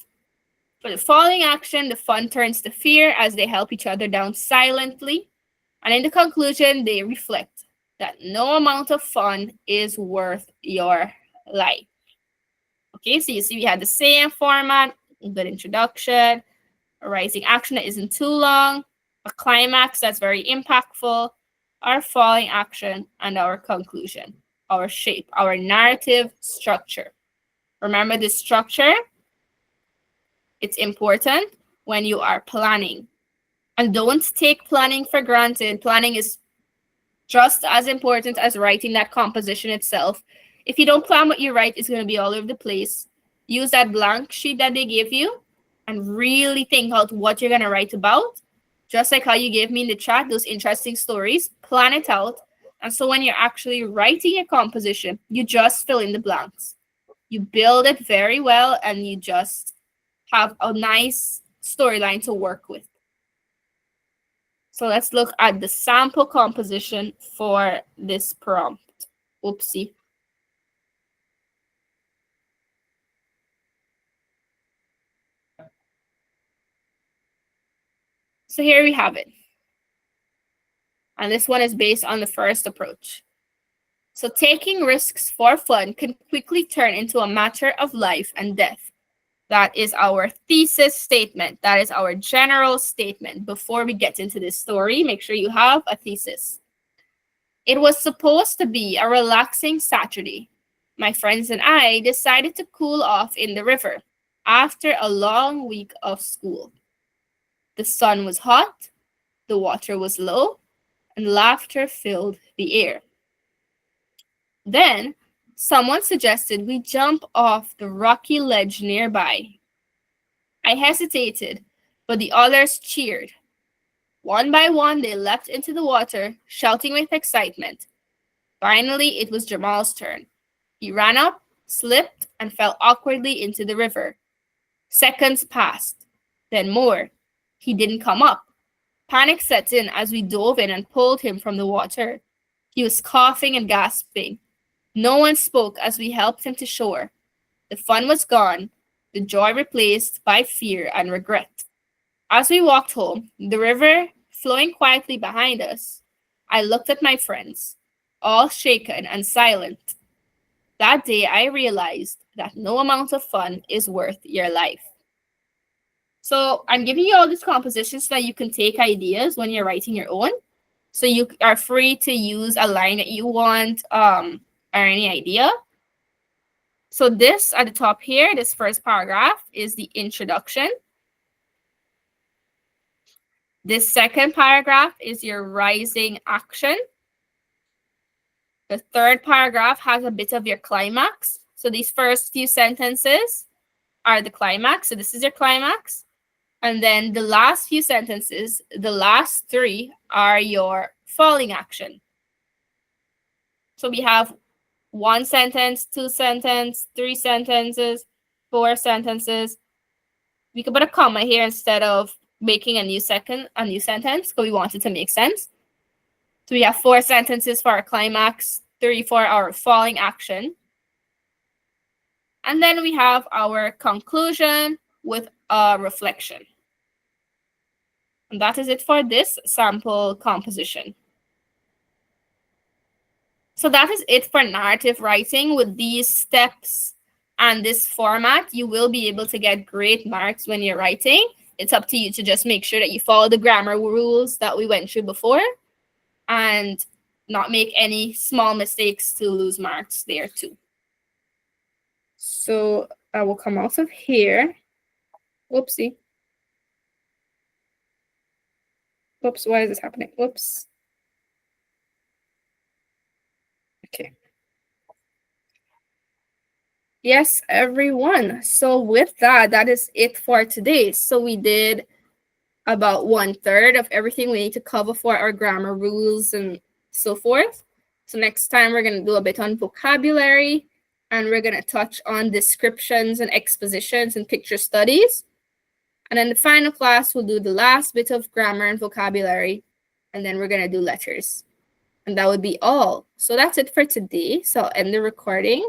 For the falling action, the fun turns to fear as they help each other down silently. And in the conclusion, they reflect that no amount of fun is worth your life. Okay, so you see we had the same format, a good introduction, a rising action that isn't too long, a climax that's very impactful, our falling action, and our conclusion, our shape, our narrative structure. Remember this structure? It's important when you are planning. And don't take planning for granted. Planning is just as important as writing that composition itself. If you don't plan what you write, it's going to be all over the place. Use that blank sheet that they give you and really think out what you're going to write about. Just like how you gave me in the chat, those interesting stories, plan it out. And so when you're actually writing your composition, you just fill in the blanks. You build it very well and you just have a nice storyline to work with. So let's look at the sample composition for this prompt. Oopsie. So here we have it. And this one is based on the first approach. So taking risks for fun can quickly turn into a matter of life and death. That is our thesis statement. That is our general statement. Before we get into this story, make sure you have a thesis. It was supposed to be a relaxing Saturday. My friends and I decided to cool off in the river after a long week of school. The sun was hot, the water was low, and laughter filled the air. Then, someone suggested we jump off the rocky ledge nearby. I hesitated, but the others cheered. One by one, they leapt into the water, shouting with excitement. Finally, it was Jamal's turn. He ran up, slipped, and fell awkwardly into the river. Seconds passed, then more. He didn't come up. Panic set in as we dove in and pulled him from the water. He was coughing and gasping. No one spoke as we helped him to shore. The fun was gone, the joy replaced by fear and regret. As we walked home, the river flowing quietly behind us, I looked at my friends, all shaken and silent. That day, I realized that no amount of fun is worth your life. So I'm giving you all these compositions so that you can take ideas when you're writing your own. So you are free to use a line that you want or any idea. So this at the top here, this first paragraph is the introduction. This second paragraph is your rising action. The third paragraph has a bit of your climax. So these first few sentences are the climax. So this is your climax. And then the last few sentences, the last three, are your falling action. So we have 1 sentence, 2 sentences, 3 sentences, 4 sentences. We could put a comma here instead of making a new sentence because we want it to make sense. So we have 4 sentences for our climax, 3 for our falling action. And then we have our conclusion with a reflection. And that is it for this sample composition. So that is it for narrative writing. With these steps and this format, you will be able to get great marks when you're writing. It's up to you to just make sure that you follow the grammar rules that we went through before and not make any small mistakes to lose marks there too. So I will come out of here. Whoopsie. Whoops, why is this happening? Whoops. Okay. Yes, everyone. So with that, that is it for today. So we did about 1/3 of everything we need to cover for our grammar rules and so forth. So next time we're going to do a bit on vocabulary, and we're going to touch on descriptions and expositions and picture studies. And then the final class, we'll do the last bit of grammar and vocabulary, and then we're going to do letters. And that would be all. So that's it for today. So I'll end the recording.